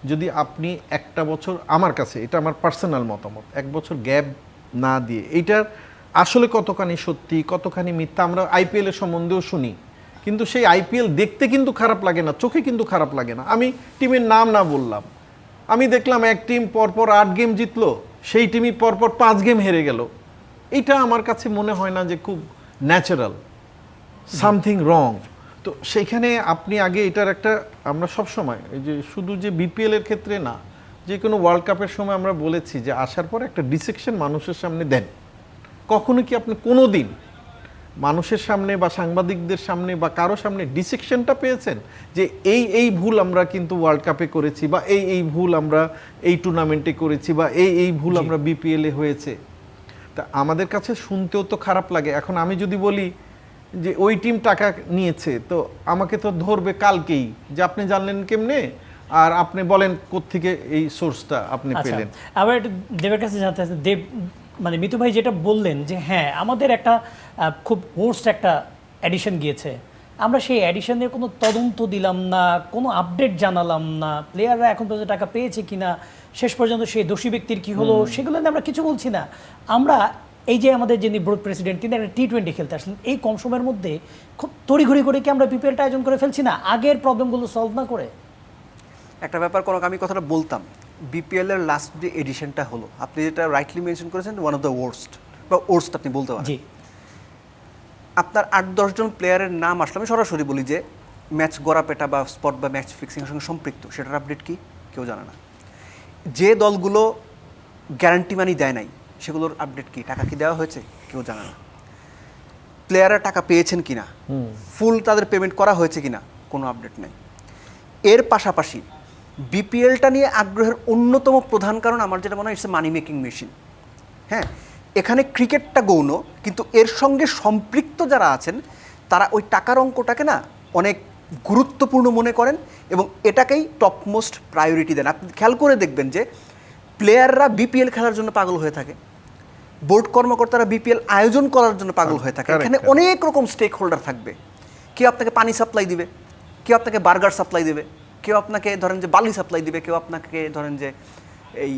যদি আপনি একটা বছর, আমার কাছে এটা আমার পার্সোনাল মতামত, এক বছর গ্যাপ না দিয়ে এইটার আসলে কতখানি সত্যি কতখানি মিথ্যা আমরা আইপিএলের সম্বন্ধেও শুনি, কিন্তু সেই আইপিএল দেখতে কিন্তু খারাপ লাগে না, চোখে কিন্তু খারাপ লাগে না। আমি টিমের নাম না বললাম, আমি দেখলাম এক টিম পরপর 8 গেম জিতলো, সেই টিমই পরপর 5 গেম হেরে গেল। এটা আমার কাছে মনে হয় না যে খুব ন্যাচারাল, সামথিং রং। তো সেইখানে আপনি আগে এটার একটা, আমরা সব সময় এই যে শুধু যে বিপিএল এর ক্ষেত্রে না, যে কোনো ওয়ার্ল্ড কাপের সময় আমরা বলেছি যে আসার পর একটা ডিসেকশন মানুষের সামনে দেন। কখনো কি আপনি কোনো দিন মানুষের সামনে বা সাংবাদিকদের সামনে বা কারো সামনে ডিসেকশনটা পেয়েছেন যে এই ভুল আমরা কিন্তু ওয়ার্ল্ড কাপে করেছি, বা এই ভুল আমরা এই টুর্নামেন্টে করেছি, বা এই ভুল আমরা বিপিএল এ হয়েছে? তা আমাদের কাছে শুনতেও তো খারাপ লাগে। এখন আমি যদি বলি যে ওই টিম টাকা নিয়েছে, তো আমাকে তো ধরবে কালকেই যে আপনি জানলেন কেমনে, আর আপনি বলেন কোত্থেকে এই সোর্সটা আপনি পেলেন। আবার একটু দেবের কাছে জানতে চাচ্ছি, দেব মানে মিতু ভাই যেটা বললেন যে হ্যাঁ আমাদের একটা খুব ওর্স্ট একটা এডিশন গিয়েছে, আমরা সেই এডিশনের কোনো তদন্ত দিলাম না, কোনো আপডেট জানালাম না, প্লেয়াররা এখন পর্যন্ত টাকা পেয়েছে কিনা, শেষ পর্যন্ত সেই দোষী ব্যক্তির কি হলো সেগুলো নিয়ে আমরা কিছু বলছি না। আমরা এই যে আমাদের যিনি বোর্ড প্রেসিডেন্ট, তিনি একটা টি-20 খেলতে আসলেন, এই কম সময়ের মধ্যে খুব তড়িঘড়ি করে কি আমরা বিপিএলটা আয়োজন করে ফেলছি না, আগের প্রবলেমগুলো সলভ না করে? একটা ব্যাপার কোনো আমি কথাটা বলতাম, বিপিএল এর লাস্ট যে এডিশনটা হলো, আপনি যেটা রাইটলি মেনশন করেছেন, ওয়ান অফ দ্য ওয়ার্স্ট বা ওর্স্ট আপনি বলতে পারেন। জি, আপনার 8-10 জন প্লেয়ারের নাম আসলে আমি সরাসরি বলি যে ম্যাচ গড়াপেটা বা স্পট বা ম্যাচ ফিক্সিংয়ের সঙ্গে সম্পৃক্ত, সেটার আপডেট কি কেউ জানে না। যে দলগুলো গ্যারান্টি মানি দেয় নাই সেগুলোর আপডেট কি, টাকা কি দেওয়া হয়েছে কেউ জানে না। প্লেয়াররা টাকা পেয়েছেন কিনা, ফুল তাদের পেমেন্ট করা হয়েছে কিনা, কোনো আপডেট নেই। এর পাশাপাশি বিপিএলটা নিয়ে আগ্রহের অন্যতম প্রধান কারণ আমার যেটা মনে হয় it's a money making machine. হ্যাঁ, এখানে ক্রিকেটটা গৌণ, কিন্তু এর সঙ্গে সম্পৃক্ত যারা আছেন তারা ওই টাকার অঙ্কটাকে না অনেক গুরুত্বপূর্ণ মনে করেন এবং এটাকেই টপমোস্ট প্রায়োরিটি দেন। আপনি খেয়াল করে দেখবেন যে প্লেয়াররা বিপিএল খেলার জন্য পাগল হয়ে থাকে, বোর্ড কর্মকর্তারা বিপিএল আয়োজন করার জন্য পাগল হয়ে থাকে। এখানে অনেক রকম স্টেক হোল্ডার থাকবে, কেউ আপনাকে পানি সাপ্লাই দিবে, কেউ আপনাকে বার্গার সাপ্লাই দেবে, কেউ আপনাকে ধরেন যে বালি সাপ্লাই দিবে, কেউ আপনাকে ধরেন যে এই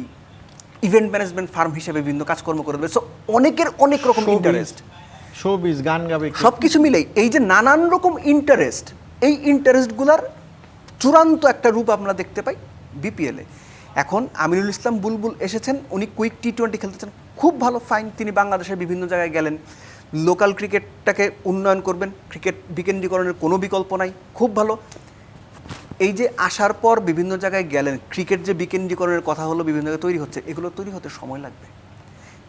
ইভেন্ট ম্যানেজমেন্ট ফার্ম হিসেবে বিভিন্ন কাজকর্ম করে দেবে। সো অনেকের অনেক রকম ইন্টারেস্ট, শোবিজ, গান গাবে, সব কিছু মিলেই এই যে নানান রকম ইন্টারেস্ট, এই ইন্টারেস্টগুলার চূড়ান্ত একটা রূপ আমরা দেখতে পাই বিপিএলে। এখন আমিনুল ইসলাম বুলবুল এসেছেন, উনি কুইক টি-20 খেলতে চান, খুব ভালো, ফাইন, তিনি বাংলাদেশের বিভিন্ন জায়গায় গেলেন, লোকাল ক্রিকেটটাকে উন্নয়ন করবেন, ক্রিকেট বিকেন্দ্রীকরণের কোনো বিকল্প নাই, খুব ভালো। এই যে আসার পর বিভিন্ন জায়গায় গেলেন, ক্রিকেট যে বিকেন্দ্রীকরণের কথা হলো বিভিন্ন জায়গায় তৈরি হচ্ছে, এগুলো তৈরি হতে সময় লাগবে।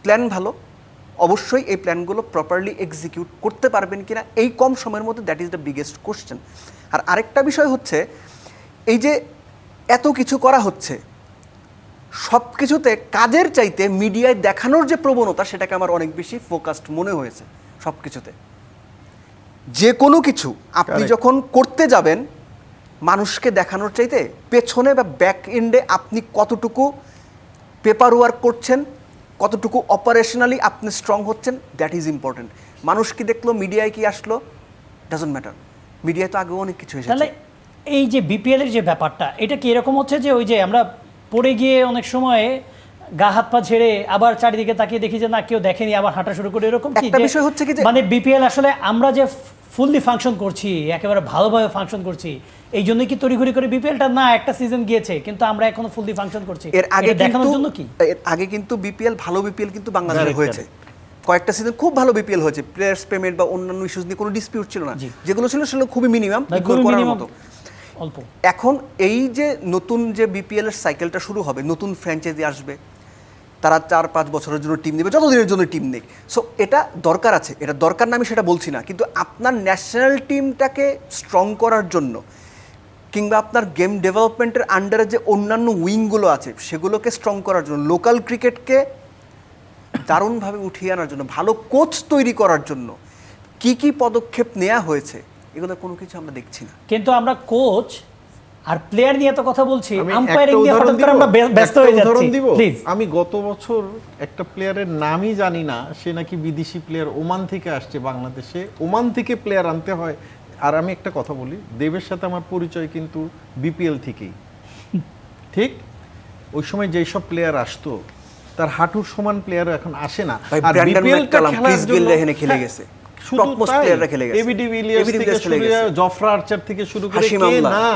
প্ল্যান ভালো, অবশ্যই এই প্ল্যানগুলো প্রপারলি এক্সিকিউট করতে পারবেন কিনা এই কম সময়ের মধ্যে, that is the biggest question. আর আরেকটা বিষয় হচ্ছে এই যে এত কিছু করা হচ্ছে, সব কিছুতে কাজের চাইতে মিডিয়ায় দেখানোর যে প্রবণতা, সেটাকে আমার অনেক বেশি ফোকাসড মনে হয়েছে সব কিছুতে। যে কোনো কিছু আপনি যখন করতে যাবেন, মানুষকে দেখানোর চাইতে পেছনে বা ব্যাক এন্ডে আপনি কতটুকু পেপার ওয়ার্ক করছেন, কতটুকু অপারেশনালি আপনি স্ট্রং হচ্ছেন, দ্যাট ইজ ইম্পর্টেন্ট। মানুষ কি দেখলো, মিডিয়ায় কি আসলো, ডাজন্ট ম্যাটার, মিডিয়ায় তো আগেও অনেক কিছু তাহলে এসেছে। এই যে বিপিএল এর যে ব্যাপারটা, এটা কি এরকম হচ্ছে যে ওই যে আমরা পড়ে গিয়ে অনেক সময় গা হাত পা ঝেড়ে আবার চারিদিকে তাকিয়ে দেখি যে না কেউ দেখেনি, আবার হাঁটা শুরু করে, এরকম কি? একটা বিষয় হচ্ছে কি যে মানে বিপিএল আসলে আমরা যে ফুললি ফাংশন করছি, একেবারে ভালোভাবে ফাংশন করছি, এই জন্য কি তড়িঘড়ি করে বিপিএলটা না, একটা সিজন গিয়েছে কিন্তু আমরা এখনো ফুললি ফাংশন করছি, এর আগে এটা দেখানোর জন্য কি? এর আগে কিন্তু বিপিএল, ভালো বিপিএল কিন্তু বাংলাদেশে হয়েছে, কয়েকটা সিজন খুব ভালো বিপিএল হয়েছে, প্লেয়ার্স পেমেন্ট বা অন্যান্য ইস্যুস নিয়ে কোনো ডিসপিউট ছিল না, জি। যেগুলো ছিল সেগুলো খুবই মিনিমাম, ইগনোর করার minimum, মতো। অল্প। এখন এই যে নতুন যে বিপিএল এর সাইকেলটা শুরু হবে, নতুন ফ্র্যাঞ্চাইজি আসবে, তারা 4-5 বছরের জন্য টিম নেবে, যতদিনের জন্য টিম নেই। সো এটা দরকার আছে, এটা দরকার না আমি সেটা বলছি না, কিন্তু আপনার ন্যাশনাল টিমটাকে স্ট্রং করার জন্য কিংবা আপনার গেম ডেভেলপমেন্টের আন্ডারে যে অন্যান্য উইংগুলো আছে সেগুলোকে স্ট্রং করার জন্য, লোকাল ক্রিকেটকে দারুণভাবে উঠিয়ে আনার জন্য, ভালো কোচ তৈরি করার জন্য কি কি পদক্ষেপ নেওয়া হয়েছে, এগুলো কোনো কিছু আমরা দেখছি না। কিন্তু আমরা কোচ আর প্লেয়ার নিয়ে তো কথা বলছি, আমি আম্পায়ারিং একটা নিয়ে উদাহরণ হঠাৎ করে আমরা ব্যস্ত একটা হয়ে উদাহরণ যাচ্ছি দিব। প্লিজ। আমি গত বছর একটা প্লেয়ারের নামই জানি না, সে নাকি বিদেশি প্লেয়ার, ওমান থেকে আসছে বাংলাদেশে, ওমান থেকে প্লেয়ার আনতে হয়। আর আমি একটা কথা বলি, দেবের সাথে আমার পরিচয় কিন্তু বিপিএল থেকেই, ঠিক ওই সময় যেই সব প্লেয়ার আসতো তার হাঁটুর সমান প্লেয়ার এখন আসে না। ভাই, আর ব্র্যান্ডন বিপিএলটা ম্যাককালাম, খেলার ক্রিস গেল জন্য এখানে খেলে গেছে, শুধু টপমোস্ট তাই, প্লেয়াররা খেলে গেছে, এবিডি উইলিয়ামস এবিডি থেকে উইলিয়ামস শুরু খেলে করে গেছে, জফরা আর্চার থেকে শুরু করে হাশিম কে আমলা। না,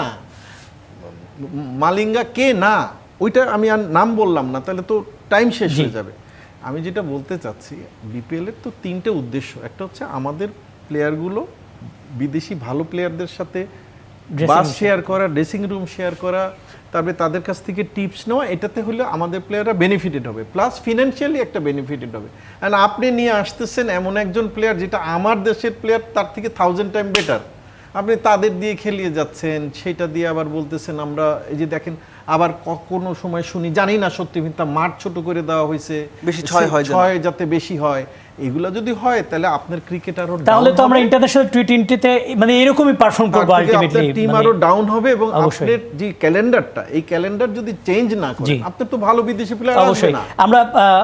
মালিঙ্গা কে না, ওইটা আমি আর নাম বললাম না, তাহলে তো টাইম শেষ জি। হয়ে যাবে। আমি যেটা বলতে চাচ্ছি, বিপিএল এর তো 3টে উদ্দেশ্য। একটা হচ্ছে আমাদের প্লেয়ারগুলো বিদেশি ভালো প্লেয়ারদের সাথে Dressing বাস room শেয়ার করা, ড্রেসিং রুম শেয়ার করা, তারপরে তাদের কাছ থেকে টিপস নেওয়া, এটাতে হলে আমাদের প্লেয়াররা বেনিফিটেড হবে, প্লাস ফিনান্সিয়ালি একটা বেনিফিটেড হবে। অ্যান্ড আপনি নিয়ে আসতেছেন এমন একজন প্লেয়ার যেটা আমার দেশের প্লেয়ার তার থেকে 1000 টাইম বেটার, আপনি তাদের দিয়ে খেলিয়ে যাচ্ছেন, সেটা দিয়ে আবার বলতেছেন আমরা এই যে দেখেন, আবার কোনো সময় শুনি, জানি না সত্যি মিথ্যা, মাঠ ছোট করে দেওয়া হয়েছে, বেশি ছয় হয় যেন। ছয় যাতে বেশি হয়। এগুলো যদি হয় তাহলে আপনার ক্রিকেট আরো তাহলে down তো আমরা হবে। ইন্টারন্যাশনাল টি20-তে মানে এরকমই পারফর্ম করবো আলটিমেটলি। টিম আরো ডাউন হবে, এবং অবশ্যই। আপনার যে ক্যালেন্ডারটা, এই ক্যালেন্ডার যদি চেঞ্জ না জি। করেন, আপনার তো ভালো বিদেশি প্লেয়ার আসবে অবশ্যই না। আমরা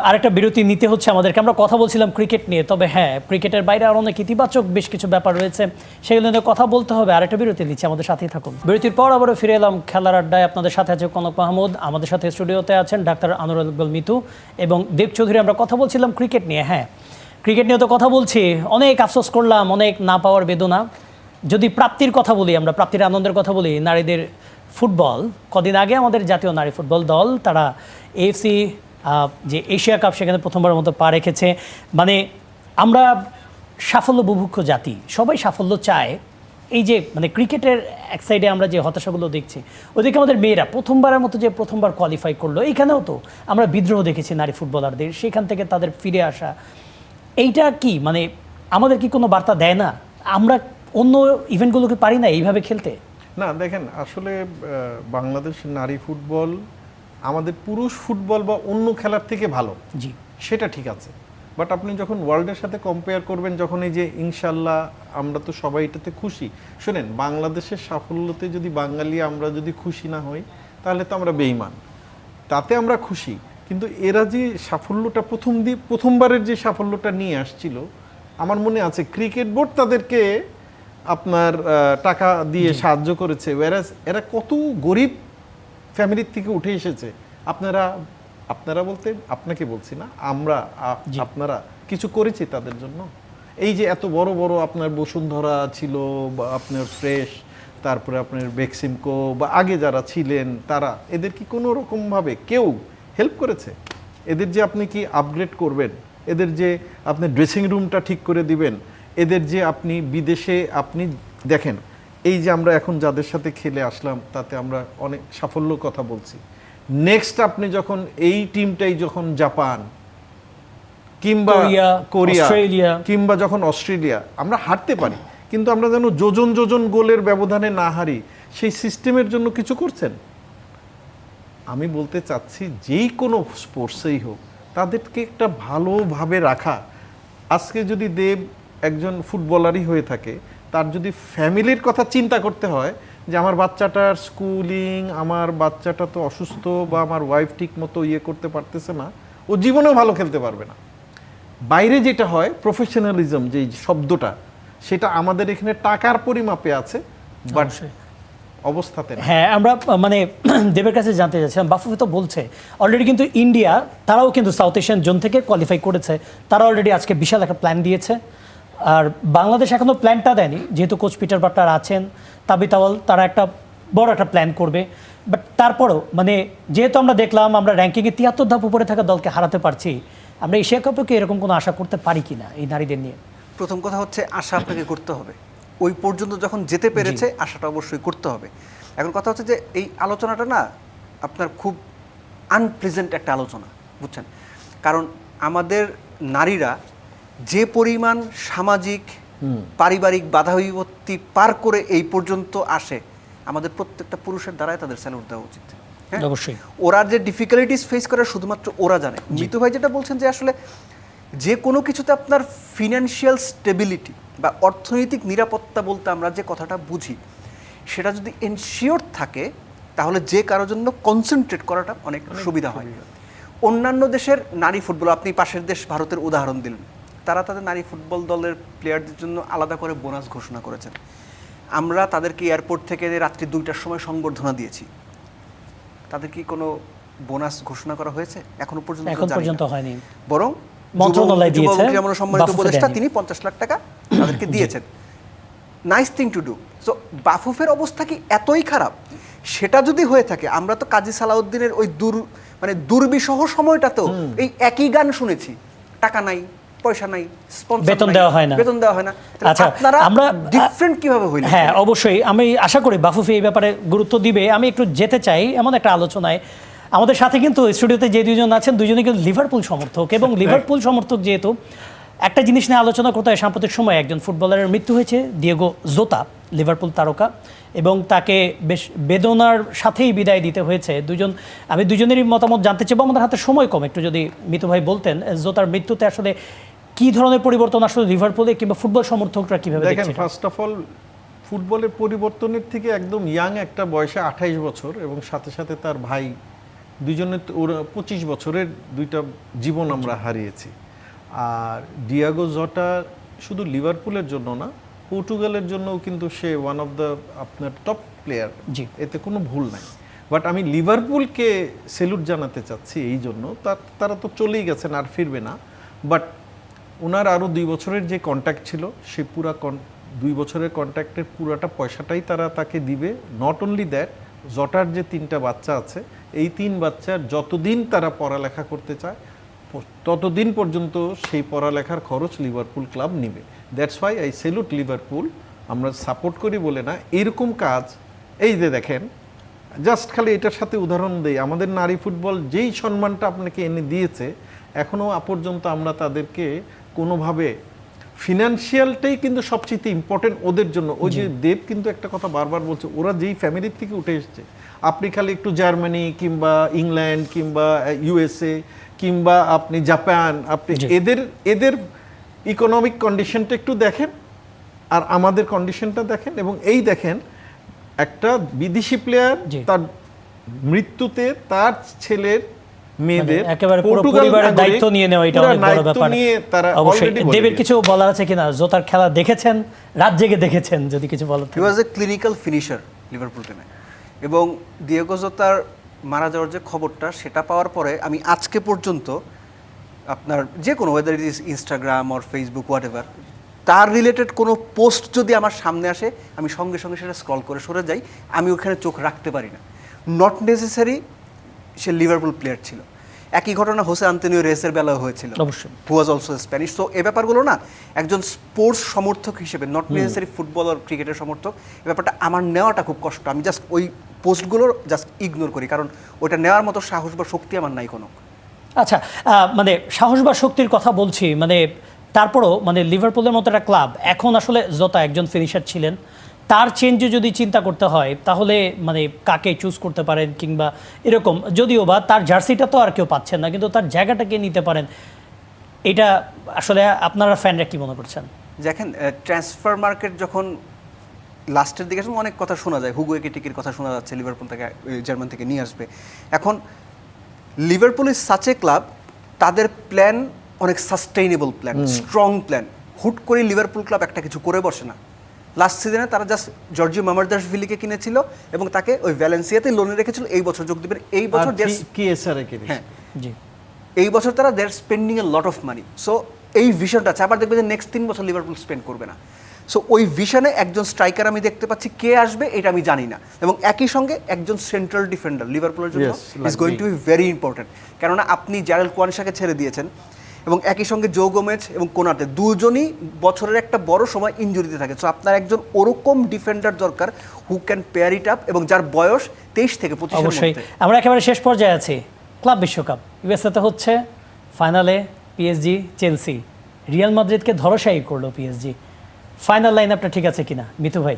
আরেকটা বিরতি নিতে হচ্ছে আমাদেরকে। আমরা কথা বলছিলাম ক্রিকেট নিয়ে, তবে হ্যাঁ, ক্রিকেটের বাইরে আরো অনেক ইতিবাচক বেশ কিছু ব্যাপার রয়েছে, সেগুলো নিয়ে কথা বলতে হবে। আরেকটা বিরতি নিচ্ছি, আমাদের সাথেই থাকুন। বিরতির পর আবারও ফিরে এলাম খেলার আড্ডায়। আপনাদের সাথে আছে কনক মাহমুদ, আমাদের সাথে স্টুডিওতে আছেন ডাক্তার আনোয়ারুল ইকবাল মিতু এবং দেব চৌধুরী। আমরা কথা বলছিলাম ক্রিকেট নিয়ে। হ্যাঁ, ক্রিকেট নিয়ে তো কথা বলছি, অনেক আফসোস করলাম, অনেক না পাওয়ার বেদনা। যদি প্রাপ্তির কথা বলি, আমরা প্রাপ্তির আনন্দের কথা বলি, নারীদের ফুটবল, কদিন আগে আমাদের জাতীয় নারী ফুটবল দল তারা এএফসি যে এশিয়া কাপ, সেখানে প্রথমবারের মতো পা রেখেছে। মানে আমরা সাফল্য বুভুক্ষ জাতি, সবাই সাফল্য চায়। এই যে মানে ক্রিকেটের এক সাইডে আমরা যে হতাশাগুলো দেখছি, ওদিকে আমাদের মেয়েরা প্রথমবারের মতো যে প্রথমবার কোয়ালিফাই করলো, এইখানেও তো আমরা বিদ্রোহ দেখেছি নারী ফুটবলারদের, সেখান থেকে তাদের ফিরে আসা। এইটা কি মানে আমাদের কি কোনো বার্তা দেয় না? আমরা অন্য ইভেন্টগুলোকে পারি না এইভাবে খেলতে? না দেখেন, আসলে বাংলাদেশ নারী ফুটবল আমাদের পুরুষ ফুটবল বা অন্য খেলার থেকে ভালো, জি, সেটা ঠিক আছে। বাট আপনি যখন ওয়ার্ল্ডের সাথে কম্পেয়ার করবেন, যখন এই যে ইনশাল্লাহ আমরা তো সবাই এটাতে খুশি। শুনেন, বাংলাদেশের সাফল্যতে যদি বাঙালি আমরা যদি খুশি না হই, তাহলে তো আমরা বেঈমান। তাতে আমরা খুশি, কিন্তু এরা যে সাফল্যটা প্রথমবারের যে সাফল্যটা নিয়ে আসছিল, আমার মনে আছে ক্রিকেট বোর্ড তাদেরকে আপনার টাকা দিয়ে সাহায্য করেছে, ওয়ারাস এরা কত গরিব ফ্যামিলির থেকে উঠে এসেছে। আপনারা বলতে আপনাকে বলছি না, আমরা আপনারা কিছু করেছি তাদের জন্য। এই যে এত বড় বড় আপনার বসুন্ধরা ছিল, বা আপনার ফ্রেশ, তারপরে আপনার বেক্সিমকো, বা আগে যারা ছিলেন তারা, এদের কি কোনো রকমভাবে কেউ হেল্প করেছে? এদের যে আপনি কি আপগ্রেড করবেন, এদের যে আপনি ড্রেসিং রুমটা ঠিক করে দিবেন, এদের যে আপনি বিদেশে আপনি দেখেন, এই যে আমরা এখন যাদের সাথে খেলে আসলাম, তাতে আমরা অনেক সাফল্য কথা বলছি। নেক্সট আপনি যখন এই টিমটাই যখন জাপান কিংবা কোরিয়া, অস্ট্রেলিয়া, কিংবা যখন অস্ট্রেলিয়া, আমরা হারতে পারি, কিন্তু আমরা যেন যোজন যোজন গোলের ব্যবধানে না হারি, সেই সিস্টেমের জন্য কিছু করছেন? আমি বলতে চাচ্ছি, যেই কোনো স্পোর্টসেই হোক, তাদেরকে একটা ভালোভাবে রাখা। আজকে যদি দেব একজন ফুটবলারই হয়ে থাকে, তার যদি ফ্যামিলির কথা চিন্তা করতে হয় যে আমার বাচ্চাটার স্কুলিং, আমার বাচ্চাটা তো অসুস্থ, বা আমার ওয়াইফ ঠিক মতো করতে পারতেছে না, ও জীবনেও ভালো খেলতে পারবে না। বাইরে যেটা হয় প্রফেশনালিজম, যে শব্দটা, সেটা আমাদের এখানে টাকার পরিমাপে আছে, বাট অবস্থাতে না। হ্যাঁ, আমরা মানে দেবের কাছে জানতে চাচ্ছিলাম, বাফুফে তো বলছে অলরেডি কিন্তু ইন্ডিয়া, তারাও কিন্তু সাউথ এশিয়ান জোন থেকে কোয়ালিফাই করেছে, তারা অলরেডি আজকে বিশাল একটা প্ল্যান দিয়েছে। আর বাংলাদেশ এখনও প্ল্যানটা দেয়নি, যেহেতু কোচ পিটার বাটলার আছেন, তাবিতাওয়াল, তারা একটা বড় একটা প্ল্যান করবে। বাট তারপরেও মানে যেহেতু আমরা দেখলাম আমরা র্যাঙ্কিংয়ে 73 ধাপ উপরে থাকা দলকে হারাতে পারছি, আমরা এশিয়া কাপে কি এরকম কোনো আশা করতে পারি কিনা এই নারীদের নিয়ে? প্রথম কথা হচ্ছে আশা আপনাকে করতে হবে, ওই পর্যন্ত যখন যেতে পেরেছে আশাটা অবশ্যই করতে হবে। এখন কথা হচ্ছে যে এই আলোচনাটা না আপনার খুব আনপ্লেজেন্ট একটা আলোচনা, বুঝছেন? কারণ আমাদের নারীরা যে পরিমাণ সামাজিক পারিবারিক বাধা বিপত্তি পার করে এই পর্যন্ত আসে, আমাদের প্রত্যেকটা পুরুষের দ্বারাই তাদের স্যালুট দেওয়া উচিত। হ্যাঁ, অবশ্যই। ওরা যে ডিফিকাল্টিস ফেস করে শুধুমাত্র ওরা জানে। মিতু ভাই যেটা বলছেন যে আসলে যে কোনো কিছুতে আপনার ফিনান্সিয়াল স্টেবিলিটি বা অর্থনৈতিক নিরাপত্তা বলতে আমরা যে কথাটা বুঝি, সেটা যদি এনশিওর থাকে তাহলে যে কারোর জন্য কনসেন্ট্রেট করাটা অনেক সুবিধা হয়। অন্যান্য দেশের নারী ফুটবল, আপনি পাশের দেশ ভারতের উদাহরণ দিলেন, তারা তাদের নারী ফুটবল দলের প্লেয়ারদের জন্য আলাদা করে বোনাস ঘোষণা করেছেন। আমরা তাদেরকে এয়ারপোর্ট থেকে রাত্রি 2টার সময় সংবর্ধনা দিয়েছি, তাদের কি কোনো বোনাস ঘোষণা করা হয়েছে? এখন পর্যন্ত হয়নি। বরং মন্ত্রণালয় দিয়েছে, সম্মানিত উপদেষ্টা তিনি 50 লাখ টাকা তাদেরকে দিয়েছেন। Nice thing to do. So বাফুফের অবস্থা কি এতই খারাপ? সেটা যদি হয়ে থাকে, আমরা তো কাজী সালাউদ্দিনের ওই দুর্বিষহ সময়টাতেও এই একই গান শুনেছি, টাকা নাই, পয়সা নাই, স্পন্সর বেতন দেওয়া হয় না। আচ্ছা, আপনারা আমরা ডিফারেন্ট কিভাবে হইল? হ্যাঁ, অবশ্যই আমি আশা করি বাফুফে এই ব্যাপারে গুরুত্ব দিবে। আমি একটু যেতে চাই এমন একটা আলোচনায়। আমাদের সাথে কিন্তু স্টুডিওতে যে দুজন আছেন, দুজনে কিন্তু লিভারপুল সমর্থক, এবং লিভারপুল সমর্থক যেহেতু একটা জিনিস নিয়ে আলোচনা করতে হয়, সাম্প্রতিক সময়ে একজন ফুটবলারের মৃত্যু হয়েছে, ডিয়েগো জোতা, লিভারপুল তারকা, এবং তাকে বেশ বেদনার সাথেই বিদায় দিতে হয়েছে। আমি দুজনেরই মতামত জানতে চাইবো। আমাদের হাতে সময় কম, একটু যদি মিতু ভাই বলতেন জোতার মৃত্যুতে আসলে কি ধরনের পরিবর্তন আসলে লিভারপুলে কিংবা ফুটবল সমর্থকরা কিভাবে দেখেন। দেখছেন? ফার্স্ট অফ অল, ফুটবলের পরিবর্তনের থেকে একদম ইয়াং একটা বয়সে 28 বছর এবং সাথে সাথে তার ভাই, দুজনের ওরা 25 বছরের দুইটা জীবন আমরা হারিয়েছি। আর ডিয়েগো জটা শুধু লিভারপুলের জন্য না, পর্তুগালের জন্যও কিন্তু সে ওয়ান অফ দ্য আপনার টপ প্লেয়ার, এতে কোনো ভুল নাই। বাট আমি লিভারপুলকে স্যালুট জানাতে চাচ্ছি এই জন্য, তারা তো চলেই গেছেন, আর ফিরবে না। বাট ওনার আরও 2 বছরের যে কন্ট্যাক্ট ছিল, সে পুরা 2 বছরের কন্ট্যাক্টের পুরাটা পয়সাটাই তারা তাকে দিবে। নট অনলি দ্যাট, জটার যে 3টা বাচ্চা আছে, এই 3 বাচ্চার যতদিন তারা পড়ালেখা করতে চায় ততদিন পর্যন্ত সেই পড়ালেখার খরচ লিভারপুল ক্লাব নিবে। That's why I salute Liverpool. আমরা সাপোর্ট করি বলে না, এরকম কাজ এই যে দেখেন, জাস্ট খালি এটার সাথে উদাহরণ দেই, আমাদের নারী ফুটবল যেই সম্মানটা আপনাকে এনে দিয়েছে, এখনও পর্যন্ত আমরা তাদেরকে কোনোভাবে, ফিনান্সিয়ালটাই কিন্তু সবচেয়ে ইম্পর্টেন্ট ওদের জন্য। ওই যে দেব কিন্তু একটা কথা বারবার বলছে, ওরা যেই ফ্যামিলির থেকে উঠে এসছে, আপনি খালি একটু জার্মানি কিংবা ইংল্যান্ড কিংবা ইউএসএ কিংবা আপনি জাপান, আপনি এদের ইকোনমিক কন্ডিশনটা একটু দেখেন আর আমাদের কন্ডিশনটা দেখেন, এবং এই দেখেন একটা বিদেশি প্লেয়ার তার মৃত্যুতে তার ছেলের মেয়েদের একেবারে পুরো পরিবারের দায়িত্ব নিয়ে নেওয়া, এটা অনেক বড় ব্যাপার। অবশ্যই দেবের কিছু বলার আছে কিনা? জোতার খেলা দেখেছেন, রাত জেগে দেখেছেন, যদি কিছু বলেন। হি ওয়াজ এ ক্লিনিক্যাল ফিনিশার লিভারপুল টিমে, এবং ডিয়েগো জোতার মারা যাওয়ার যে খবরটা, সেটা পাওয়ার পরে আমি আজকে পর্যন্ত আপনার যে কোনো, weather it is Instagram or Facebook what ever, তার রিলেটেড কোনো পোস্ট যদি আমার সামনে আসে, আমি সঙ্গে সঙ্গে সেটা স্ক্রল করে সরে যাই। আমি ওখানে চোখ রাখতে পারি না। Not necessary say Liverpool player ছিল। একই ঘটনা হোসে আন্তোনিও রেসের বেলাও হয়েছিল, হু ওয়াজ অলসো স্প্যানিশ। সো এই ব্যাপারগুলো না, একজন স্পোর্টস সমর্থক হিসেবে, নট নেসেসারি ফুটবল আর ক্রিকেটের সমর্থক, এই ব্যাপারটা আমার নেওয়াটা খুব কষ্ট। আমি জাস্ট ওই পোস্টগুলোর জাস্ট ইগনোর করি, কারণ ওটা নেওয়ার মতো সাহস বা শক্তি আমার নাই কোনো। আচ্ছা, মানে সাহস বা শক্তির কথা বলছি, মানে তারপরও মানে লিভারপুলের মতো একটা ক্লাব, এখন আসলে জোতা একজন ফিনিশার ছিলেন, তার চেঞ্জে যদি চিন্তা করতে হয় তাহলে মানে কাকে চুজ করতে পারেন, কিংবা এরকম, যদিও বা তার জার্সিটা তো আর কেউ পাচ্ছেন না, কিন্তু তার জায়গাটাকে নিতে পারেন, এটা আসলে আপনারা ফ্যানরা কি মনে করছেন? দেখেন, ট্রান্সফার মার্কেট যখন লাস্টের দিকে অনেক কথা শোনা যায়, হুগো একিটিকের কথা শোনা যাচ্ছে, লিভারপুল থেকে, জার্মান থেকে নিয়ে আসবে। এখন Liverpool is such a club, তাদের প্ল্যান অনেক সাস্টেইনেবল প্ল্যান, স্ট্রং প্ল্যান। হুট করে লিভারপুল ক্লাব একটা কিছু করে বসে না। লাস্ট সিজনে তারা জাস্ট জর্জিও মামারদাশভিলিকে কিনেছিল এবং তাকে ওই ভ্যালেন্সিয়াতে লোনে রেখেছিল, এই বছর যোগ দিবেন। এই বছর এই বছর তারা they are spending a lot of money. So এই ভিশনটা আছে। আবার দেখবে যে নেক্সট 3 বছর লিভারপুল স্পেন্ড করবে না। সো ওই ভিশনে একজন স্ট্রাইকার আমি দেখতে পাচ্ছি, কে আসবে এটা আমি জানি না, এবং একই সঙ্গে একজন সেন্ট্রাল ডিফেন্ডার লিভারপুলের জন্য is going to be very important. কেননা আপনি জারেল কোয়ানসাকে ছেড়ে দিয়েছেন, এবং একই সঙ্গে জো গোমেজ এবং কোনাতে দুজনই বছরের একটা বড় সময় ইনজুরিতে থাকে। সো আপনার একজন ওরকম ডিফেন্ডার দরকার who can pair it up, এবং যার বয়স 23 থেকে 25 এর অবশ্যই মধ্যে। আমরা একেবারে শেষ পর্যায়ে আছি। ক্লাব বিশ্বকাপ ইউএসএতে হচ্ছে, ফাইনালে পিএসজি চেলসি, রিয়াল মাদ্রিদকে ধরসাই করলো পিএসজি। ফাইনাল লাইন আপটা ঠিক আছে কিনা মিতু ভাই?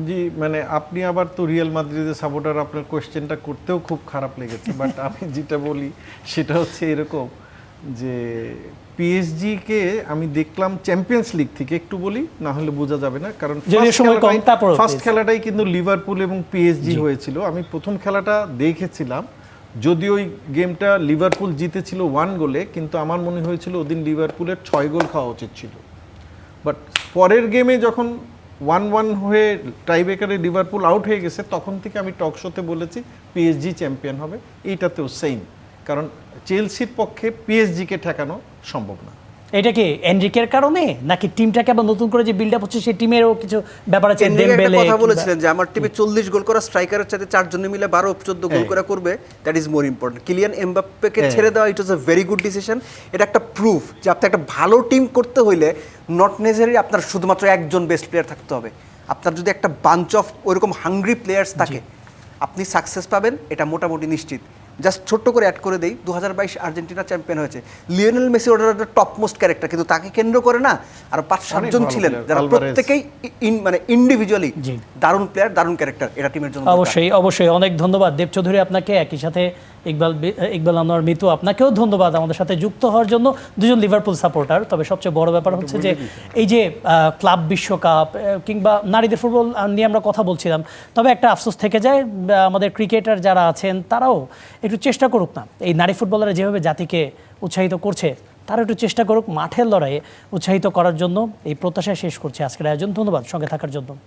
জি, মানে আপনি আবার তো রিয়াল মাদ্রিদের সাপোর্টার, আপনার কোয়েশ্চেনটা করতেও খুব খারাপ লেগেছে, বাট আমি যেটা বলি সেটা হচ্ছে এরকম যে পিএসজিকে আমি দেখলাম চ্যাম্পিয়ন্স লিগ থেকে, একটু বলি না হলে বোঝা যাবে না, কারণ যদিও সময় কম, তারপরেও ফার্স্ট please। খেলাটাই কিন্তু লিভারপুল এবং পিএসজি হয়েছিল। আমি প্রথম খেলাটা দেখেছিলাম, যদিও ওই গেমটা লিভারপুল জিতেছিল 1 গোলে, কিন্তু আমার মনে হয়েছিল ওদিন লিভারপুলের 6 গোল খাওয়া উচিত ছিল। বাট পরের গেমে যখন 1-1 হয়ে টাইব্রেকারে লিভারপুল আউট হয়ে গেছে, তখন থেকে আমি টক শোতে বলেছি পিএসজি চ্যাম্পিয়ন হবে। এইটাতেও সেম, কারণ চেলসির পক্ষে পিএসজিকে ঠেকানো সম্ভব না। এটা কি এনরিকের কারণে, নাকি টিমটাকে আবার নতুন করে যে বিল্ড আপ হচ্ছে সেই টিমেরও কিছু ব্যাপার আছে? এনরিকে একটা ডেমবেলে কথা কিংবা- বলেছিলেন যে আমার টিমে 40 গোল করা স্ট্রাইকারের সাথে 4 জনে মিলে 12-14 গোল হ্যাঁ। করে করবে, that is more important. Kylian এমবাপ্পেকে হ্যাঁ। ছেড়ে দেওয়া ইট ওয়াজ আ ভেরি গুড ডিসিশন। এটা একটা প্রুফ যে আপনি একটা ভালো টিম করতে হইলে নট নেসেসারি আপনার শুধুমাত্র একজন বেস্ট প্লেয়ার থাকতে হবে। আপনার যদি একটা বাঞ্চ অফ ওইরকম হাংরি প্লেয়ার্স থাকে, আপনি সাকসেস পাবেন, এটা মোটামুটি নিশ্চিত। জাস্ট ছোট্ট করে অ্যাড করে দেই, 2022 আর্জেন্টিনা চ্যাম্পিয়ন হয়েছে। লিওনেল মেসি ওটার একটা টপ মোস্ট ক্যারেক্টার, কিন্তু তাকে কেন্দ্র করে না আরো 5-7 জন ভালো ছিলেন player, যারা আলভারেজ। প্রত্যেকেই মানে ইন্ডিভিজুয়ালি জি। দারুণ প্লেয়ার, দারুণ ক্যারেক্টার, এটা টিমের জন্য দরকার। অবশ্যই অবশ্যই অনেক ধন্যবাদ দেব চৌধুরী আপনাকে, একই সাথে ইকবাল আনোয়ার মিতু আপনাকেও ধন্যবাদ আমাদের সাথে যুক্ত হওয়ার জন্য। দুজন লিভারপুল সাপোর্টার। তবে সবচেয়ে বড় ব্যাপার হচ্ছে যে এই যে ক্লাব বিশ্বকাপ কিংবা নারীদের ফুটবল নিয়ে আমরা কথা বলছিলাম, তবে একটা আফসোস থেকে যায়, আমাদের ক্রিকেটার যারা আছেন তারাও একটু চেষ্টা করুক না, এই নারী ফুটবলাররা যেভাবে জাতিকে উৎসাহিত করছে তারা একটু চেষ্টা করুক মাঠের লড়াইয়ে উৎসাহিত করার জন্য। এই প্রত্যাশায় শেষ করছে আজকের আয়োজন। ধন্যবাদ সঙ্গে থাকার জন্য।